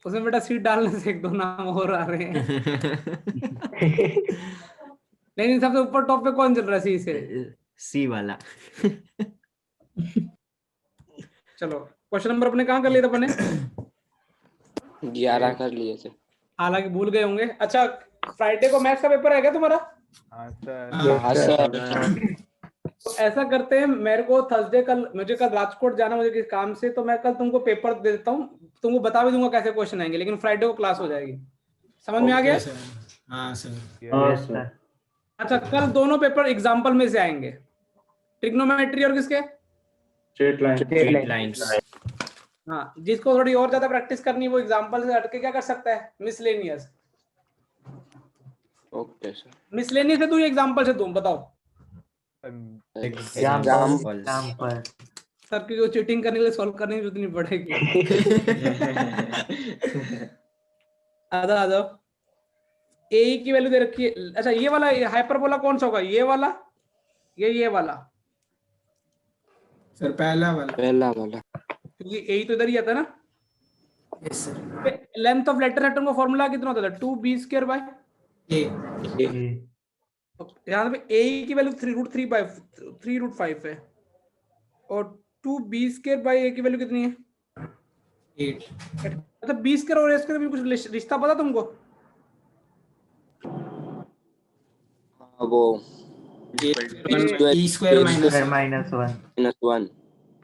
उसमें बेटा सीट डालने से 1-2 नाम और आ रहे हैं। लेकिन सबसे ऊपर टॉप पे कौन चल रहा है सी से? सी वाला। चलो क्वेश्चन नंबर अपने कहाँ कर लिए थे अपने? 11 कर लिए थे। हालांकि भूल गए होंगे। अच्छा फ्राइडे को मैथ्स का पेपर है क्या तुम्हारा? हाँ सर। हाँ सर। तो ऐसा करते हैं, मेरे को थर्सडे कल मुझे कल राजकोट जाना, मुझे किसी काम से, तो मैं कल तुमको पेपर दे देता हूँ, तुमको बता भी दूंगा कैसे क्वेश्चन आएंगे, लेकिन फ्राइडे को क्लास हो जाएगी। समझ में आ गया? हाँ सर। सर। अच्छा कल दोनों पेपर एग्जाम्पल में से आएंगे, ट्रिग्नोमेट्री और किसके? Straight lines. हाँ, जिसको थोड़ी और ज्यादा प्रैक्टिस करनी है वो एग्जाम्पल से हटके क्या कर सकता है, मिसलेनियस। Okay sir. मिसलेनियस से तू एग्जाम्पल से तुम बताओ एग्जाम्पल। सर की चीटिंग करने के लिए सॉल्व करने की जरूरत नहीं पड़ेगी। आ जाओ। ए की वैल्यू दे रखी है। अच्छा ये वाला हाइपरबोला कौन सा होगा, ये वाला ये वाला? सर पहला वाला। क्योंकि ए तो इधर ही आता है ना। Yes sir. Length of letter head का फॉर्मूला कितना होता था? 2b² बाय ए। यहाँ पे ए की वैल्यू 3√3 है और 2b² बाय ए की वैल्यू कितनी है? 8। अच्छा b² और a² में कुछ रिश्ता पता तुमको? वो e² -1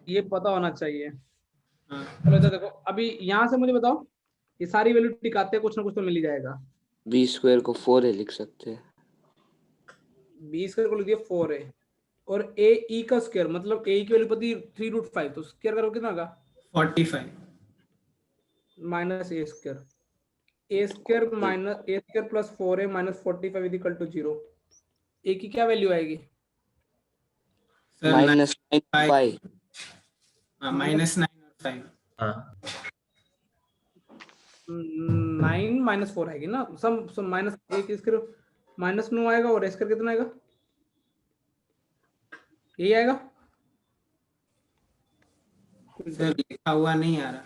ये पता होना चाहिए। हाँ। चलो तो देखो अभी यहाँ से मुझे बताओ, ये सारी वैल्यू टिकाते हैं, कुछ ना कुछ तो मिल ही जाएगा। b² को 4a लिख सकते हैं। b² को लिख दिया 4a और a का स्क्वायर मतलब a की वैल्यू पता 3√5, तो स्क्वायर करो कितना होगा? 45 minus a² minus a² plus 4a minus 45 is equal to 0। a की क्या वैल्यू आएगी? सर -9 हाँ -9 और 5। हाँ 9 माइनस 4 आएगी ना, सम माइनस एक स्क्वायर -9 आएगा और स्क्वायर कितना आएगा? यही आएगा। सर लिखा हुआ नहीं आ रहा।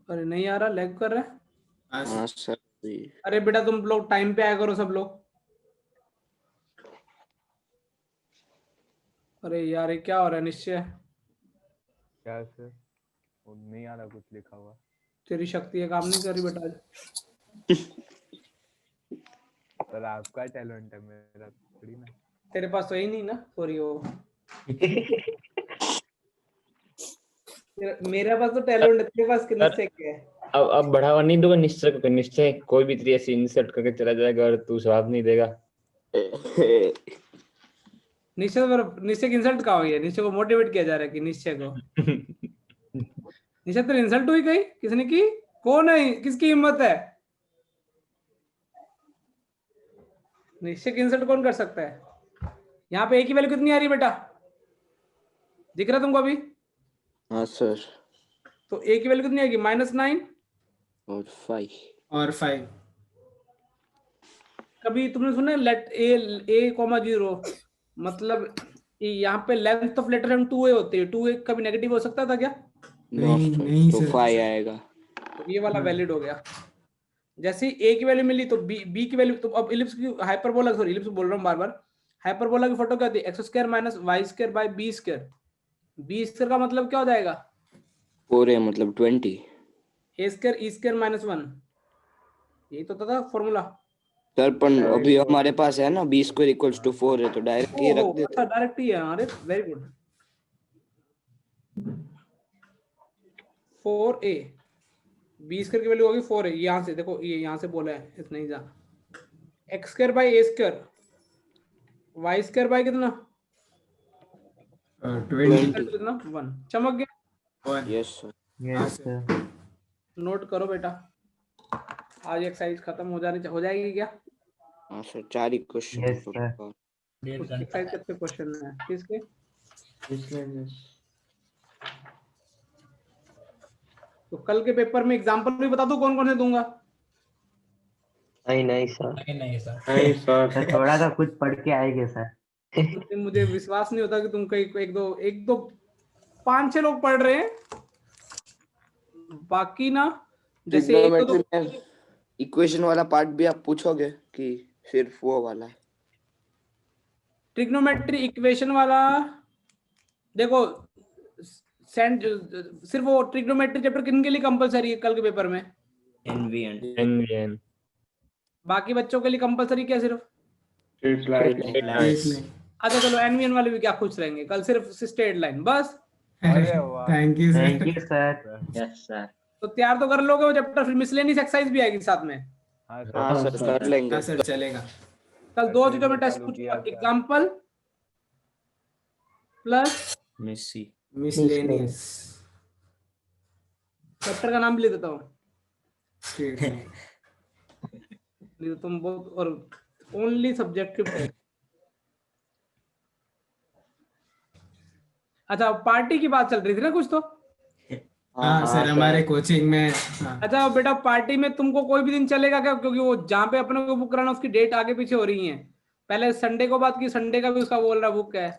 अरे नहीं आ रहा, लैग कर रहा है। हाँ सर। अरे बेटा तुम लोग टाइम पे आया करो सब लोग। अरे यार ये क्या हो रहा है निश्चय? क्या सर? वो नहीं आ रहा कुछ लिखा हुआ। तेरी शक्ति है काम नहीं कर रही बेटा। सर आपका टैलेंट है, मेरा थोड़ी ना। तेरे पास तो ही नहीं ना, सॉरी वो मेरे पास तो टैलेंट है, तेरे पास निश्चय क्या है? अब बढ़ावा नहीं दूंगा निश्चय को, निश्चय कोई भी तेरी ऐसी इंसल्ट करके चला जाएगा और तू जवाब नहीं देगा। निश्चय की इंसल्ट कहाँ हुई है? निश्चय को मोटिवेट किया जा रहा है कि निश्चय को निश्चय तेरी इंसल्ट हुई कहीं? किसने की? कौन है? किसकी हिम्मत है? निश्चय की इंसल्ट कौन कर सकता है? यहाँ पे ए की वैल्यू कितनी आ रही है बेटा, दिख रहा है तुमको अभी? हाँ सर। तो ए की वैल्यू कितनी आएगी? -9 और 5। कभी तुमने सुना लेट ए, 0 मतलब यहाँ पे लेंथ ऑफ लेटर हम 2a होती है, 2a कभी नेगेटिव हो सकता था क्या? नहीं तो सर। 5 आएगा। तो ये वाला वैलिड हो गया। जैसे ही a की वैल्यू मिली तो b की वैल्यू, तो अब इलिप्स की हाइपरबोला, सॉरी इलिप्स बोल रहा हूँ बार बार, हाइपरबोला की फोटो क्या होती है? x² minus y² bye b²। b² का मतलब क्या हो जाएगा? 4a मतलब 20। a² e² -1, यही तो था फॉर्मूला। सर पर अभी हमारे पास है ना b² = 4 है, तो डायरेक्ट ये रख देते। अच्छा डायरेक्ट ही है। अरे वेरी गुड। 4a b² की वैल्यू होगी 4a। यहाँ से देखो, ये यहाँ से बोला है इतना ही जा, x² bye a², y² bye कितना? 20। कितना? 1। चमक गया। Yes sir. नोट करो बेटा, आज एक्सरसाइज खत्म हो जाएगी क्या? हाँ सर 4 ही क्वेश्चन। एक्सरसाइज कितने क्वेश्चन है किसके? तो कल के पेपर में एग्जांपल भी बता दो कौन कौन से दूंगा। नहीं सर। नहीं सर। थोड़ा सा कुछ पढ़ के आएंगे सर। मुझे विश्वास नहीं होता कि तुम कहीं एक दो 5-6 लोग पढ़ रहे हैं, बाकी ना जैसे एक तो ट्रिग्नोमेट्री में इक्वेशन वाला पार्ट भी आप पूछोगे कि सिर्फ वो वाला है? ट्रिग्नोमेट्री इक्वेशन वाला देखो सिर्फ वो ट्रिग्नोमेट्री चैप्टर किन के लिए कंपलसरी है कल के पेपर में? एनवीएन बाकी बच्चों के लिए कंपलसरी क्या सिर्फ? स्ट्रेट लाइन अच्छा चलो एनवीएन वाले भी क्या खुश रहेंगे कल, सिर्फ स्ट्रेट लाइन बस। अरे वाह thank you sir. Thank you sir. Yes sir तो तैयार तो कर लोगे वो चैप्टर, फिर मिसलेनियस एक्सरसाइज भी आएगी साथ में। हाँ हाँ सर सर कर लेंगे। हाँ सर चलेगा। कल दो वैसे चीजों में भी टेस्ट चालू पूछूंगा, किया क्या? एग्जाम्पल प्लस मिसी मिसलेनियस चैप्टर का नाम भी ले देता हूँ, स्ट्रेट लाइन। नहीं तो तुम बहुत और ओनली सब्जेक्टिव टेस्ट। अच्छा पार्टी की बात चल रही थी ना कुछ तो। हाँ सर हमारे कोचिंग में। हाँ अच्छा बेटा पार्टी में तुमको कोई भी दिन चलेगा क्या? क्योंकि वो जहाँ पे अपने को बुक कराना उसकी डेट आगे पीछे हो रही है। पहले संडे को बात की, संडे का भी उसका बोल रहा बुक है।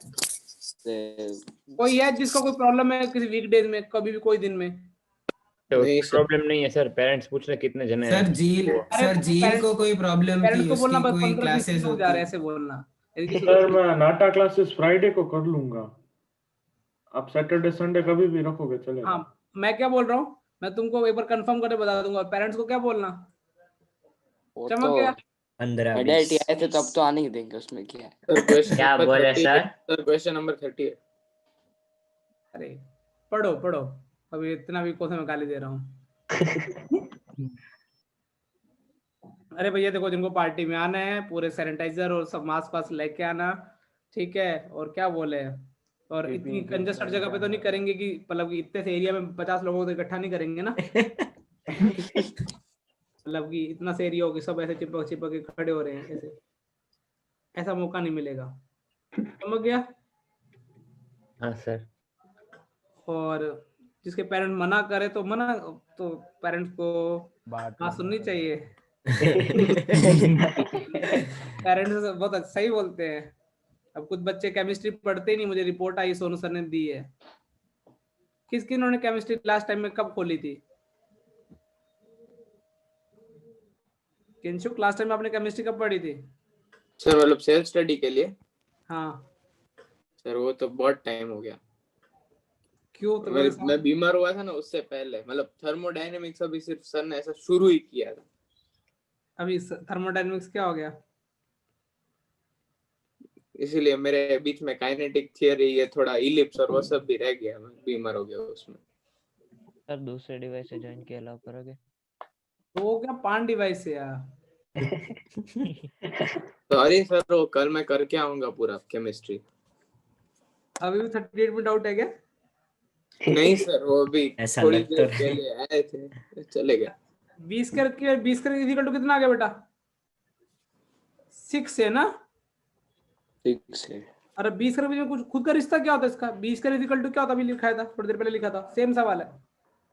कोई है जिसको कोई प्रॉब्लम है किसी वीकडेज में, कभी भी कोई दिन में? प्रॉब्लम नहीं है सर, पेरेंट्स पूछ रहे कितने जने हैं। सर झील, अरे सर झील को कोई प्रॉब्लम पेरेंट्स थी, को बोलना उसकी बस कोई 15-20 क्लासेस लोग जा रहे हैं, होती। ऐसे बोलना। यदि किसी तो को तो सर मैं नाटा क्लासेस फ्राइडे को कर लूंगा, आप सैटरडे संडे कभी भी रखोगे चलेगा। हाँ मैं क्या बोल रहा हूँ, मैं तुमको एक बार कंफर्म करके बता दूंगा। पेरेंट्स को क्या बोलना, वो चमक तो गया? 15-20 आए थे तब तो आने ही देंगे, उसमें क्या है। सर क्वेश्चन क्या नंबर बोले 30 सर? है। सर क्वेश्चन नंबर 30 है। अरे पढ़ो पढ़ो, अभी इतना भी क्वेश्चन में गाली दे रहा हूँ। अरे भैया देखो, जिनको पार्टी में आना है पूरे सैनिटाइजर और सब मास्क वास्क लेके आना, ठीक है? और क्या बोले, और इतनी कंजस्टेड जगह पे तो नहीं करेंगे कि मतलब कि इतने से एरिया में 50 लोगों को तो इकट्ठा नहीं करेंगे ना। मतलब कि इतना से एरिया हो कि सब ऐसे चिपक चिपक के खड़े हो रहे हैं, ऐसे ऐसा मौका नहीं मिलेगा। समझ गया? हाँ सर। और जिसके पेरेंट मना करे तो मना, तो पेरेंट्स को बात बात सुननी चाहिए। पेरेंट्स बहुत सही बोलते हैं। अब कुछ बच्चे केमिस्ट्री पढ़ते ही नहीं, मुझे रिपोर्ट आई सोनू सर ने दी है। किस उन्होंने केमिस्ट्री लास्ट टाइम में कब खोली थी? किंशुक लास्ट टाइम में आपने केमिस्ट्री कब पढ़ी थी? सर मतलब सेल्फ स्टडी के लिए? हाँ सर वो तो बहुत टाइम हो गया। क्यों? तो मैं बीमार हुआ था ना, उससे पहले मतलब थर्मोडायनेमिक्स अभी सिर्फ सर ने ऐसा शुरू ही किया था। अभी थर्मोडायनेमिक्स क्या हो गया? इसीलिए मेरे बीच में काइनेटिक थियरी ये थोड़ा इलिप्स और वो सब भी रह गया, मैं बीमार हो गया उसमें। सर दूसरे डिवाइस से ज्वाइन के अलाउ करोगे? तो वो क्या पान डिवाइस है यार? सॉरी सर, वो कल मैं करके आऊंगा पूरा केमिस्ट्री। अभी भी 38 में डाउट है क्या? नहीं सर, वो भी ऐसा थोड़ी लग तो देर रहा है। पहले आए थे, चले गए। 20 कर इक्वल टू कितना आ गया बेटा? 6 है ना? 6 है। अरे 20 कर बीच में कुछ खुद का रिश्ता क्या होता है इसका? 20 कर इक्वल टू क्या होता है? अभी लिखा था थोड़ी देर पहले, लिखा था, सेम सवाल है।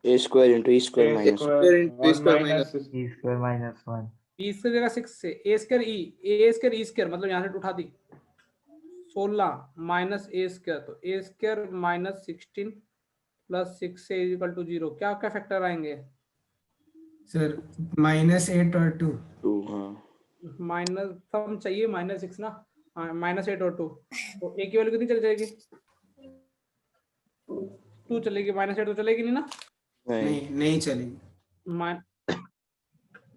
a square into e square minus E square minus E square minus 1। 20 की जगह 6 से ए स्क्वायर ई स्क्वायर मतलब यहाँ से उठा दी 16 माइनस ए स्क्वायर, तो ए स्क्वायर माइनस 16 प्लस 6 से इक्वल टू 0। क्या क्या फैक्टर आएंगे सर -8 और 2। 2। हाँ माइनस सम चाहिए, -6 ना, -8 और 2, तो ए की वैल्यू कितनी चली जाएगी? 2 चलेगी, -8 तो चलेगी नहीं ना? नहीं नहीं चलेगी।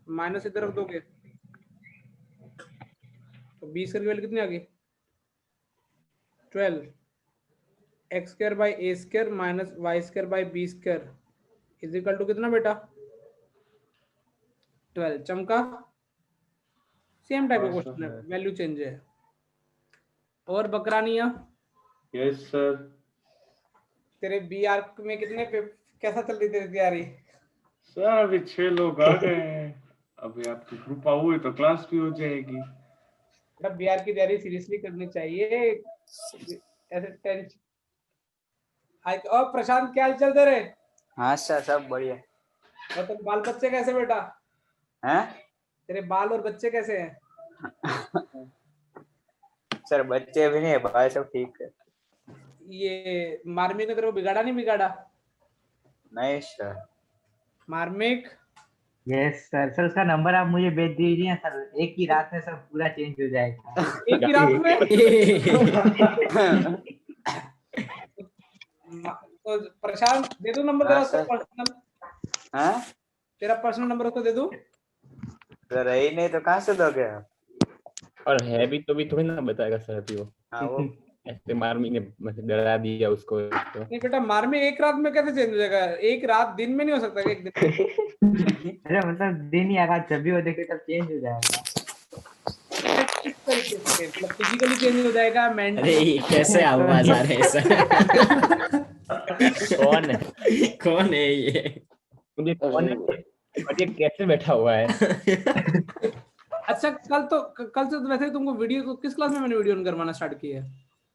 माइनस इधर रख दोगे तो 20 की वैल्यू कितनी आ गई? 12 x square by a square minus y square by b square is equal to कितना बेटा? 12। चमका? सेम टाइप का क्वेश्चन है, वैल्यू चेंज है। और बकरानिया? Yes sir. तेरे बी आर में कितने पे कैसा चल रही तेरी तैयारी? सर अभी 6 लोग आ गए हैं, अभी आपकी कृपा हुई तो क्लास भी हो जाएगी। बेटा बी आर की तैयारी सीरियसली करनी चाहिए, ऐसे टेंशन। और प्रशांत क्या हाल चल तेरे? हाँ सर सब बढ़िया। और तेरे बाल बच्चे कैसे बेटा? हैं? तेरे बाल और बच्चे कैसे हैं? सर बच्चे भी नहीं है, भाई सब ठीक है। ये मार्मी ने तेरे को बिगाड़ा नहीं बिगाड़ा? नहीं सर। मार्मिक यस सर। सर उसका नंबर आप मुझे भेज दीजिए सर, एक ही रात में सब पूरा चेंज हो जाएगा। एक ही रात में तो प्रशांत दे दूं नंबर तेरा हाँ, उसका सर। पर्सनल, हाँ तेरा पर्सनल नंबर उसको दे दूं? सर है ही नहीं तो कहाँ से दोगे आप? और है भी तो भी थोड़ी ना बताएगा सर अभी वो। हाँ वो ऐसे मार्मी ने मतलब डरा दिया उसको तो। नहीं बेटा, मार्मिक एक रात में कैसे चेंज हो जाएगा? एक रात दिन में नहीं हो सकता कि एक दिन में? अरे मतलब दिन ही आगा जब भी वो देखे तब चेंज हो जाएगा। किस तरीके से? मतलब फिजिकली चेंज हो जाएगा, अरे मेंटली? ये कैसे आवाज आ रहे हैं सर? कौन है? कौन है ये? मुझे कौन है? और ये कैसे बैठा हुआ है? अच्छा, कल से तो वैसे ही तुमको वीडियो तो किस क्लास में मैंने वीडियो ऑन करवाना स्टार्ट किया है?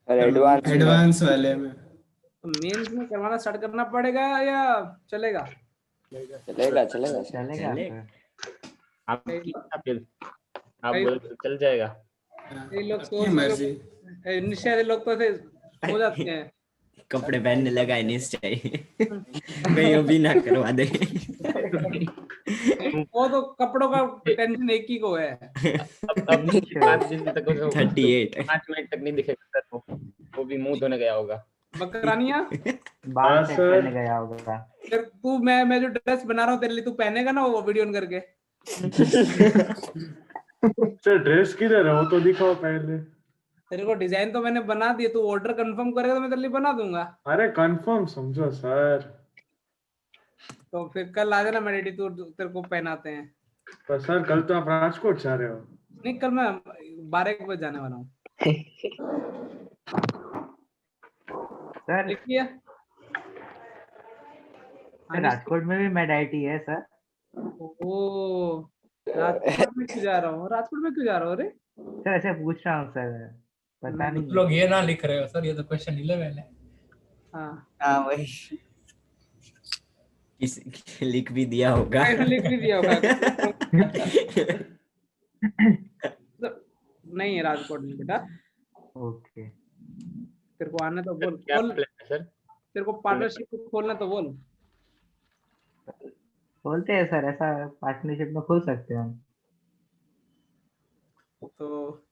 और एडवांस एडवांस वाले में तो मेंस में करवाना स्टार्ट करना पड़ेगा या चलेगा? चलेगा चलेगा चलेगा चलेगा। सर। आप आप बोलो तो चल जाएगा। ये लोग आपकी मर्जी। निश्चय लोग तो ऐसे हो जाते हैं। कपड़े पहनने लगा है निश्चय, कहीं अभी ना करवा दे। वो तो कपड़ों का टेंशन एक ही को है। अब 5 दिन तक उसको 38 5 मिनट तक नहीं दिखेगा सर वो भी मुंह धोने गया होगा। बकरानिया, बाल हाँ, सेट सर। करने गया होगा। फिर तू मैं जो ड्रेस बना रहा हूँ तेरे लिए, तू पहनेगा ना वो वीडियो ऑन करके? सर ड्रेस किधर है वो तो दिखाओ पहले। तेरे को डिजाइन तो मैंने बना दिया, तू ऑर्डर कंफर्म करेगा तो मैं तेरे लिए बना दूंगा। अरे कंफर्म समझो सर। तो फिर कल आ जाना मेरे तू तेरे को पहनाते हैं। पर सर कल तो आप राजकोट जा रहे हो। नहीं, कल मैं 12 बजे जाने वाला हूँ। सर लिखिए। राजकोट में भी मेडाइटी है सर। ओ, राजकोट में क्यों जा रहा हूँ? राजकोट में क्यों जा रहा हूँ? अरे सर ऐसे पूछ रहा हूँ सर, पता नहीं। लोग ये ना लिख रहे हो सर, ये तो क्वेश्चन 11 है। हाँ, हाँ वही। किसी लिख भी दिया होगा। ऐसे लिख भी दिया होगा। नहीं है राजकोट में बेटा। ओके तेरे को आना तो बोल। क्या खोल, प्लान है सर? तेरे को पार्टनरशिप खोलना तो बोल। बोलते हैं सर, ऐसा पार्टनरशिप में खोल सकते हैं हम। तो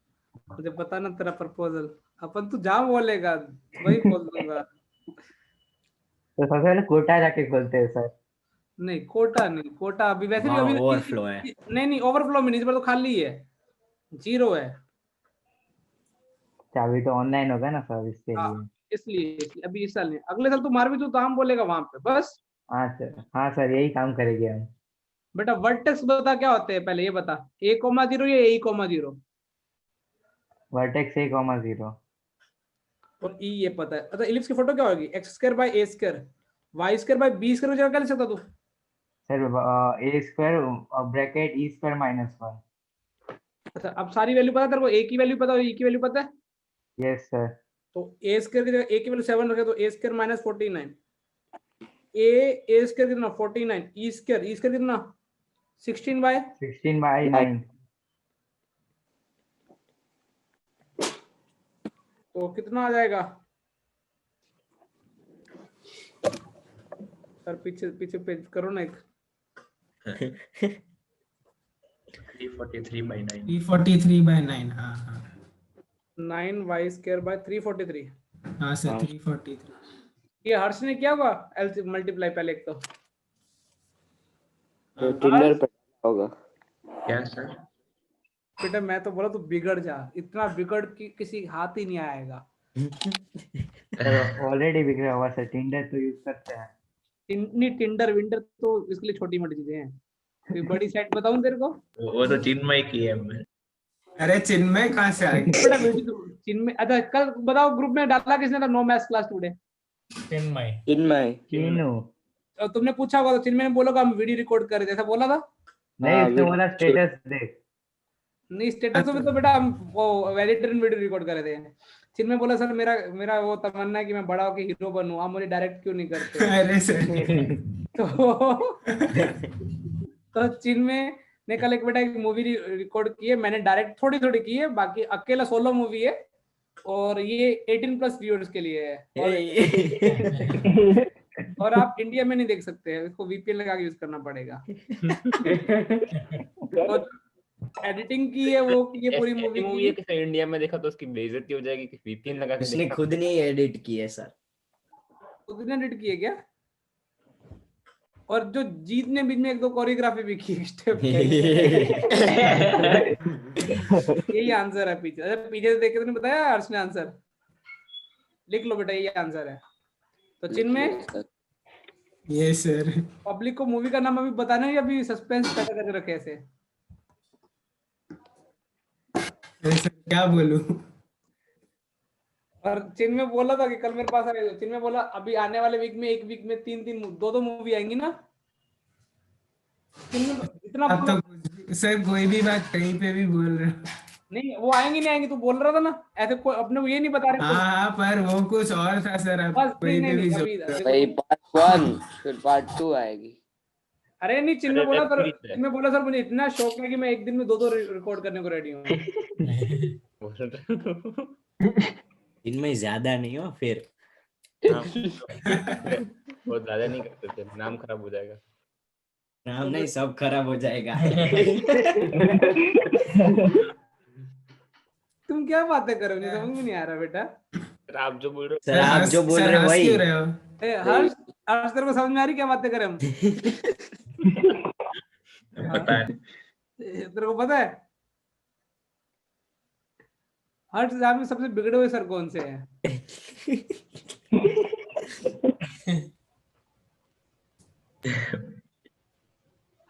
मुझे बताना तेरा प्रपोजल, अपन तू जहाँ बोलेगा वही खोल दूंगा। तो सबसे पहले कोटा जाके खोलते हैं सर। नहीं, कोटा नहीं, कोटा अभी वैसे भी वहाँ अभी overflow है। नहीं ओवरफ्लो में नहीं, इस बार तो खाली है, जीरो है। अच्छा, अभी तो ऑनलाइन होगा ना सर इसके हाँ, लिए। इसलिए अभी इस साल नहीं, अगले साल तू मारवी तो हम बोलेगा वहां पे बस। हाँ सर यही काम करेंगे हम। बेटा वर्टेक्स बता क्या होते हैं पहले ये बता, a,0 या a,0? वर्टेक्स a,0 और ई ये पता है। अच्छा, इलिप्स की फोटो क्या होगी? x² bye a² y² bye b² की जगह क्या लिख सकता तू? Sir a² bracket e² -1। अच्छा, अब सारी वैल्यू पता तेरे को? a की वैल्यू पता और e की वैल्यू पता है? Yes sir. तो a² की जगह a की वैल्यू 7 रखे तो a² - 49, a² कितना 49, e² कितना 16 बाय 16/9। तो कितना आ जाएगा सर? पीछे पीछे पेज करो ना एक। 343/9। हाँ हाँ 9y² बाय 343। हाँ सर 343। ये हर्ष ने किया होगा LCM मल्टीप्लाई पहले एक तो टिंडर पे होगा। क्या सर? बेटा मैं तो बोला तू बिगड़ जा, इतना बिगड़ कि किसी हाथ ही नहीं आएगा। ऑलरेडी बिगड़ा हुआ सर, टिंडर तो यूज करते हैं। नहीं, टिंडर विंटर तो इसके लिए छोटी मोटी चीजें हैं। कोई बड़ी साइट बताऊं तेरे को? वो तो चिन्मय की है। अरे चिन्मय कहाँ से आ गया? बेटा वीडियो चिन्मय, अच्छा कल बताओ ग्रुप में डाला किसने था? No maths class today. Chinmay. Chinu तो तुमने पूछा होगा तो चिन्मय ने बोला हम वीडियो रिकॉर्ड कर रहे थे, ऐसा बोला था? नहीं, उसने बोला स्टेटस देख। नहीं, स्टेटस में तो बेटा हम वो वैलिडेटेड वीडियो रिकॉर्ड कर रहे थे। चिन्मय बोला सर मेरा वो तमन्ना है कि मैं बड़ा होकर हीरो बनूं, आप मुझे डायरेक्ट क्यों नहीं करते? अरे सर तो चिन्मय ने कल एक बेटा एक मूवी रिकॉर्ड की है, मैंने डायरेक्ट थोड़ी थोड़ी की है, बाकी अकेला सोलो मूवी है और ये 18+ व्यूअर्स के लिए है। और आप इंडिया में नहीं देख सकते हैं, इसको वीपीएन लगा के यूज करना पड़ेगा। और एडिटिंग की है वो की है पूरी मूवी मूवी की। है इंडिया में देखा तो उसकी बेइज्जती हो जाएगी कि वीपीएन लगा के उसने देखा। खुद नहीं एडिट की है सर। उसने एडिट की है क्या? और जो जीत ने बीच में एक दो कोरियोग्राफी भी की स्टेप। यही आंसर है पीछे। अरे पीछे से देख के तूने बताया हर्ष ने आंसर। लिख लो बेटा, यही आंसर है। तो चिन्मय, यस सर। पब्लिक को मूवी का नाम अभी बताना है या अभी सस्पेंस पैदा करके रखे ऐसे? सर क्या बोलूं? और चिन्मय बोला था कि कल मेरे पास आएगा। चिन्मय बोला अभी आने वाले वीक में, एक वीक में 3 दो मूवी आएंगी ना। चिन्मय इतना अब तो सर कोई भी बात कहीं पे भी बोल रहे हो। नहीं, वो आएंगी नहीं आएंगी, तू बोल रहा था ना ऐसे। कोई अपने को ये नहीं बता रहे। हाँ पर वो कुछ और था सर। आप बस कोई नहीं पे भी नहीं, अभी भाई पार्ट 1 फिर पार्ट 2 आएगी। अरे नहीं, चिन्मय अरे बोला web सर, series है। चिन्मय बोला सर मुझे इतना शौक है कि मैं एक दिन में 2 रिकॉर्ड करने को रेडी हूँ। इनमें ज्यादा नहीं हो फिर। बहुत ज्यादा नहीं करते थे, नाम खराब हो जाएगा। नाम नहीं, सब खराब हो जाएगा। तुम क्या बातें कर रहे हो? मुझे समझ में नहीं आ रहा बेटा। सर आप जो बोल रहे सर आप जो बोल सर रहे हो हंस वही। क्यों रहे हो? ए, हर्ष हर्ष तेरे को समझ में आ रही क्या बातें कर रहे हम? पता है। तेरे को पता है हर्ष साहब में सबसे बिगड़े हुए सर कौन से हैं?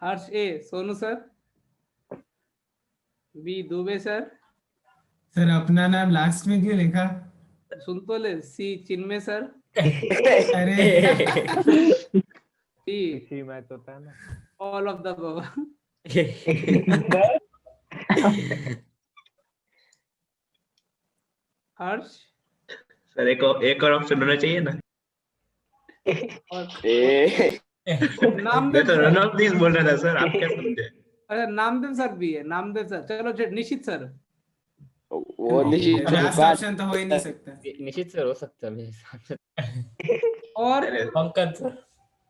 Harsh A Sonu sir, B Dubey sir, sir अपना नाम लास्ट में क्यों लिखा? सुन तो ले, सी चिन्मय सर, अरे डी इसी मैच होता है ना। All of the above. Harsh sir एक और ऑप्शन होना चाहिए ना। और A Namdev sir. Run of this बोल रहा था सर, आप क्या समझे? अच्छा नामदेव सर भी है, नामदेव सर। चलो निशित सर। वो निशित लास्ट पार्ट ऑप्शन तो हो ही नहीं सकता। निश्चित सर हो सकता है मेरे हिसाब से। और पंकज सर।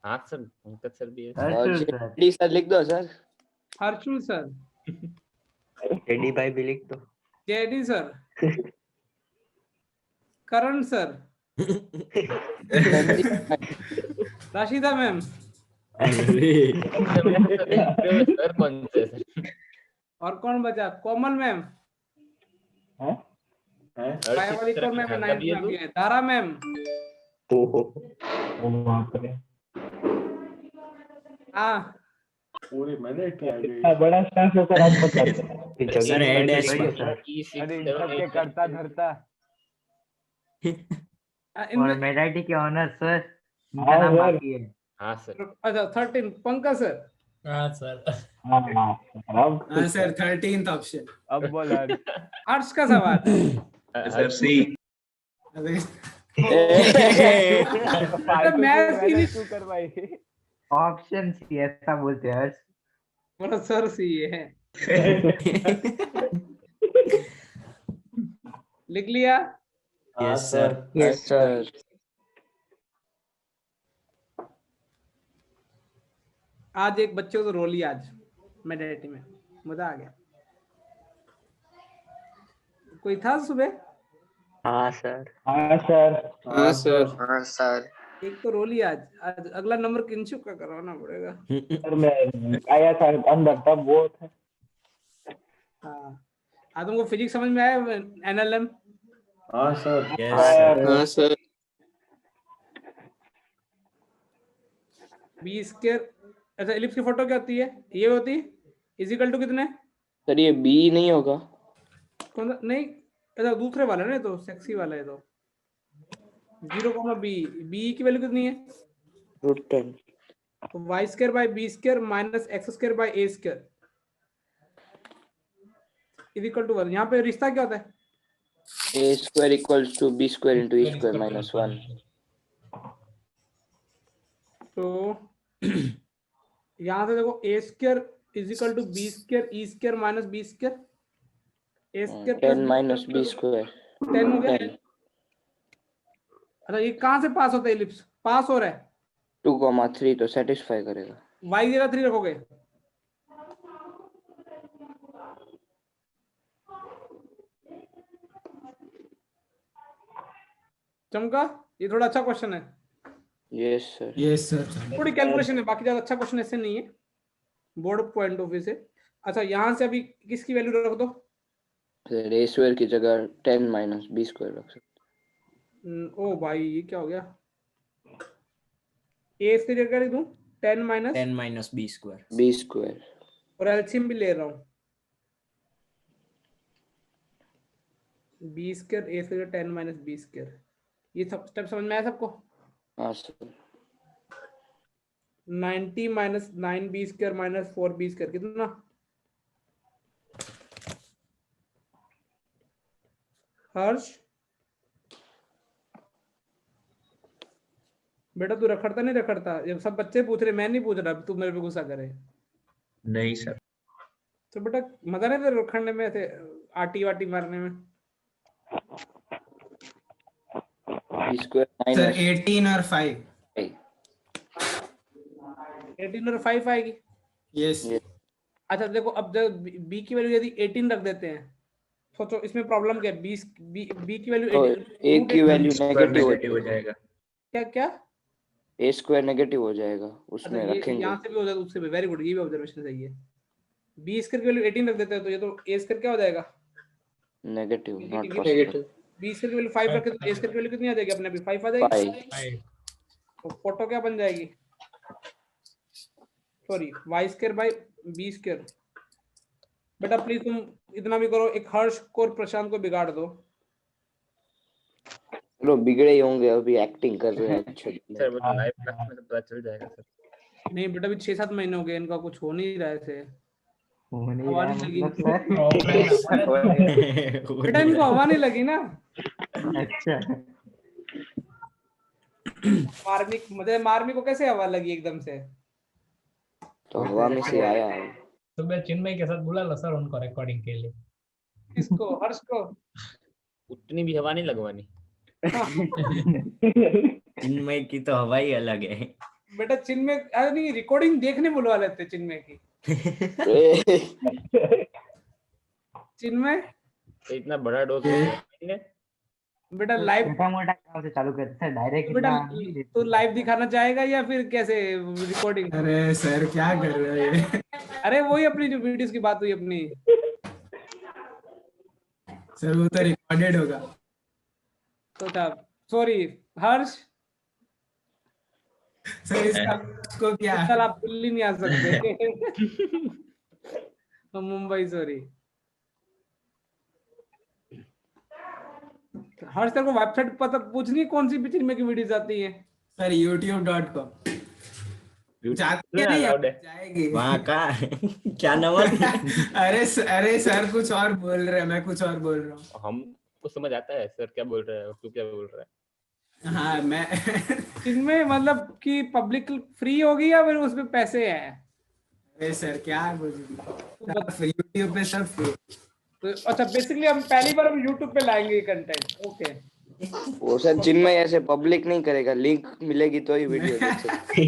हाँ सर, पंकज सर भी है। और जेडी सर लिख दो सर। हर्षुल सर, टेडी भाई भी लिख दो। JD sir, Karan sir, Rashida ma'am, sir कौन से सर? और कौन बचा? Komal ma'am, Mayawati Kaur ma'am 9th में भी है, तारा मैम, हाँ पूरी मैंने किया गई। बड़ा स्टाफ होकर आप बताते सर एड है इसमें। अरे इन सब के करता धरता। और मेराठी के ऑनर सर, इनका हाँ, नाम सर। बाकी है। हाँ सर। अच्छा 13 पंकज सर। हाँ सर। हाँ अब हाँ सर 13th ऑप्शन। अब बोल हर्ष। हर्ष का सवाल। सर सी। अबे मैथ्स की नहीं- तू कर भाई। ऑप्शन सी ऐसा बोलते हैं हर्ष। बोला सर सी है। लिख लिया? Yes sir. Yes sir. आज एक बच्चे को तो रो लिया आज मेडिटेटिव में, मजा आ गया। कोई था सुबह? हाँ सर। हाँ सर। हाँ सर। हाँ सर। एक तो रो लिया आज अगला नंबर किंशु का करवाना पड़ेगा। सर मैं आया था अंदर तब वो था। हाँ आज तुमको फिजिक्स समझ में आया? एनएलएम? हाँ सर। Yes sir. हाँ सर। बी स्क्वायर, अच्छा एलिप्स की फोटो क्या होती है? ये होती है इजिकल टू कितने? सर ये बी नहीं होगा? कौन सा? नहीं, अच्छा दूसरे वाला ना, तो सेक्सी वाला है। तो 0, बी की वैल्यू कितनी है? √10। तो y square by b square minus x square by a square is equal to 1। यहाँ पे रिश्ता क्या होता है? a² = b² × e² - 1। तो यहाँ से देखो a² = b² e² minus b square a square 10 - b²। 10 हो गया। 10। अच्छा ये कहाँ से पास होता है? एलिप्स पास हो रहा है 2,3 तो सेटिस्फाई करेगा। y की जगह 3 रखोगे, चमका? ये थोड़ा अच्छा क्वेश्चन है, यस सर। Yes sir. थोड़ी कैलकुलेशन है, बाकी ज्यादा अच्छा क्वेश्चन ऐसे नहीं है बोर्ड पॉइंट ऑफ व्यू से। अच्छा यहाँ से अभी किसकी वैल्यू रख दो? सर ए स्क्वायर की जगह 10 माइनस बी स्क्वायर रख सकते। ओ भाई ये क्या हो गया, ए इसकी जगह लिख दूं 10 minus 10 minus b square. B square और एलसीएम भी ले रहा हूँ, b square a square 10 minus b square. ये सब स्टेप समझ में आया सबको? हाँ sir. 90 minus 9 b square minus 4 b square कितना? हर्ष बेटा तू रखड़ता नहीं रखड़ता? ये सब बच्चे पूछ रहे, मैं नहीं पूछ रहा, तू मेरे पे गुस्सा करे। नहीं सर। तो बेटा मजा नहीं तेरे रखड़ने में, ऐसे आटी वाटी मारने में? बी स्क्वायर सर माइनस 18 और 5। 18 और 5 आएगी। यस। अच्छा देखो, अब जब बी की वैल्यू यदि 18 रख देते हैं, सोचो इसमें प्रॉब्लम क्या है? बी की वैल्यू तो ए की वैल्यू नेगेटिव हो जाएगा। क्या क्या? ए स्क्वायर नेगेटिव हो जाएगा, अच्छा उसमें ये रखेंगे। यहाँ से भी हो जाएगा, उससे भी। वेरी गुड, ये भी ऑब्जर्वेशन सही है। बी स्क्वायर की वैल्यू 18 रख देते हैं तो ये तो ए स्क्वायर क्या हो जाएगा? Negative not negative. B square की वैल्यू 5 रखे तो ए स्क्वायर की वैल्यू कितनी आ जाएगी? अपने अभी 5 आ जाएगी। 5 तो फोटो क्या बन जाएगी? Sorry, y square by b square. बेटा प्लीज तुम इतना भी करो, एक हर्ष को और प्रशांत को बिगाड़ दो। चलो बिगड़े ही होंगे, अभी एक्टिंग कर रहे हैं अच्छे। सर वो तो लाइव क्लास में तो पता चल जाएगा सर। नहीं बेटा अभी 6-7 महीने हो गए, इनका कुछ हो नहीं रहा है ऐसे। हो नहीं हवा रहा नहीं लगी मतलब बेटा, इनको हवा नहीं लगी ना। अच्छा। मार्मिक को कैसे हवा लगी एकदम से? तो हवा में से आया है। तो मैं चिन्मय के साथ बुला लो सर उनको रिकॉर्डिंग के लिए। किसको? हर्ष को? उतनी भी हवा नहीं लगवानी। चिन्मय की तो हवा ही अलग है। बेटा चिन्मय, अरे नहीं, रिकॉर्डिंग देखने बुलवा लेते चिन्मय की। चिन्मय इतना बड़ा डोज बेटा लाइव छोटा मोटा काम से चालू करते हैं डायरेक्ट। बेटा तो लाइव दिखाना चाहेगा या फिर कैसे रिकॉर्डिंग? अरे सर क्या कर रहे हैं? अरे वही अपनी जो वीडियोस की बात हुई अपनी। सर वो तो रिकॉर्डेड होगा। तो था, सॉरी हर्ष सर इसको क्या? कल आप दिल्ली नहीं आ सकते। तो मुंबई, सॉरी। हर्ष तेरे को वेबसाइट पता पूछनी है कौन सी पिक्चर में की वीडियोस आती है? सर youtube.com जाती है नहीं जाएगी वहाँ का क्या नाम है? अरे सर कुछ और बोल रहे हैं, मैं कुछ और बोल रहा हूँ। हमको समझ आता है सर क्या बोल रहा है और तू क्या बोल रहा है। हाँ मैं इनमें मतलब कि पब्लिक फ्री होगी या फिर उसमें पैसे हैं? अरे सर क्या बोल यूट्यूब पे सब फ्री। तो अच्छा बेसिकली हम पहली बार हम YouTube पे लाएंगे कंटेंट। ओके वो सर चिन्मय ऐसे पब्लिक नहीं करेगा, लिंक मिलेगी तो ही वीडियो देख सकते।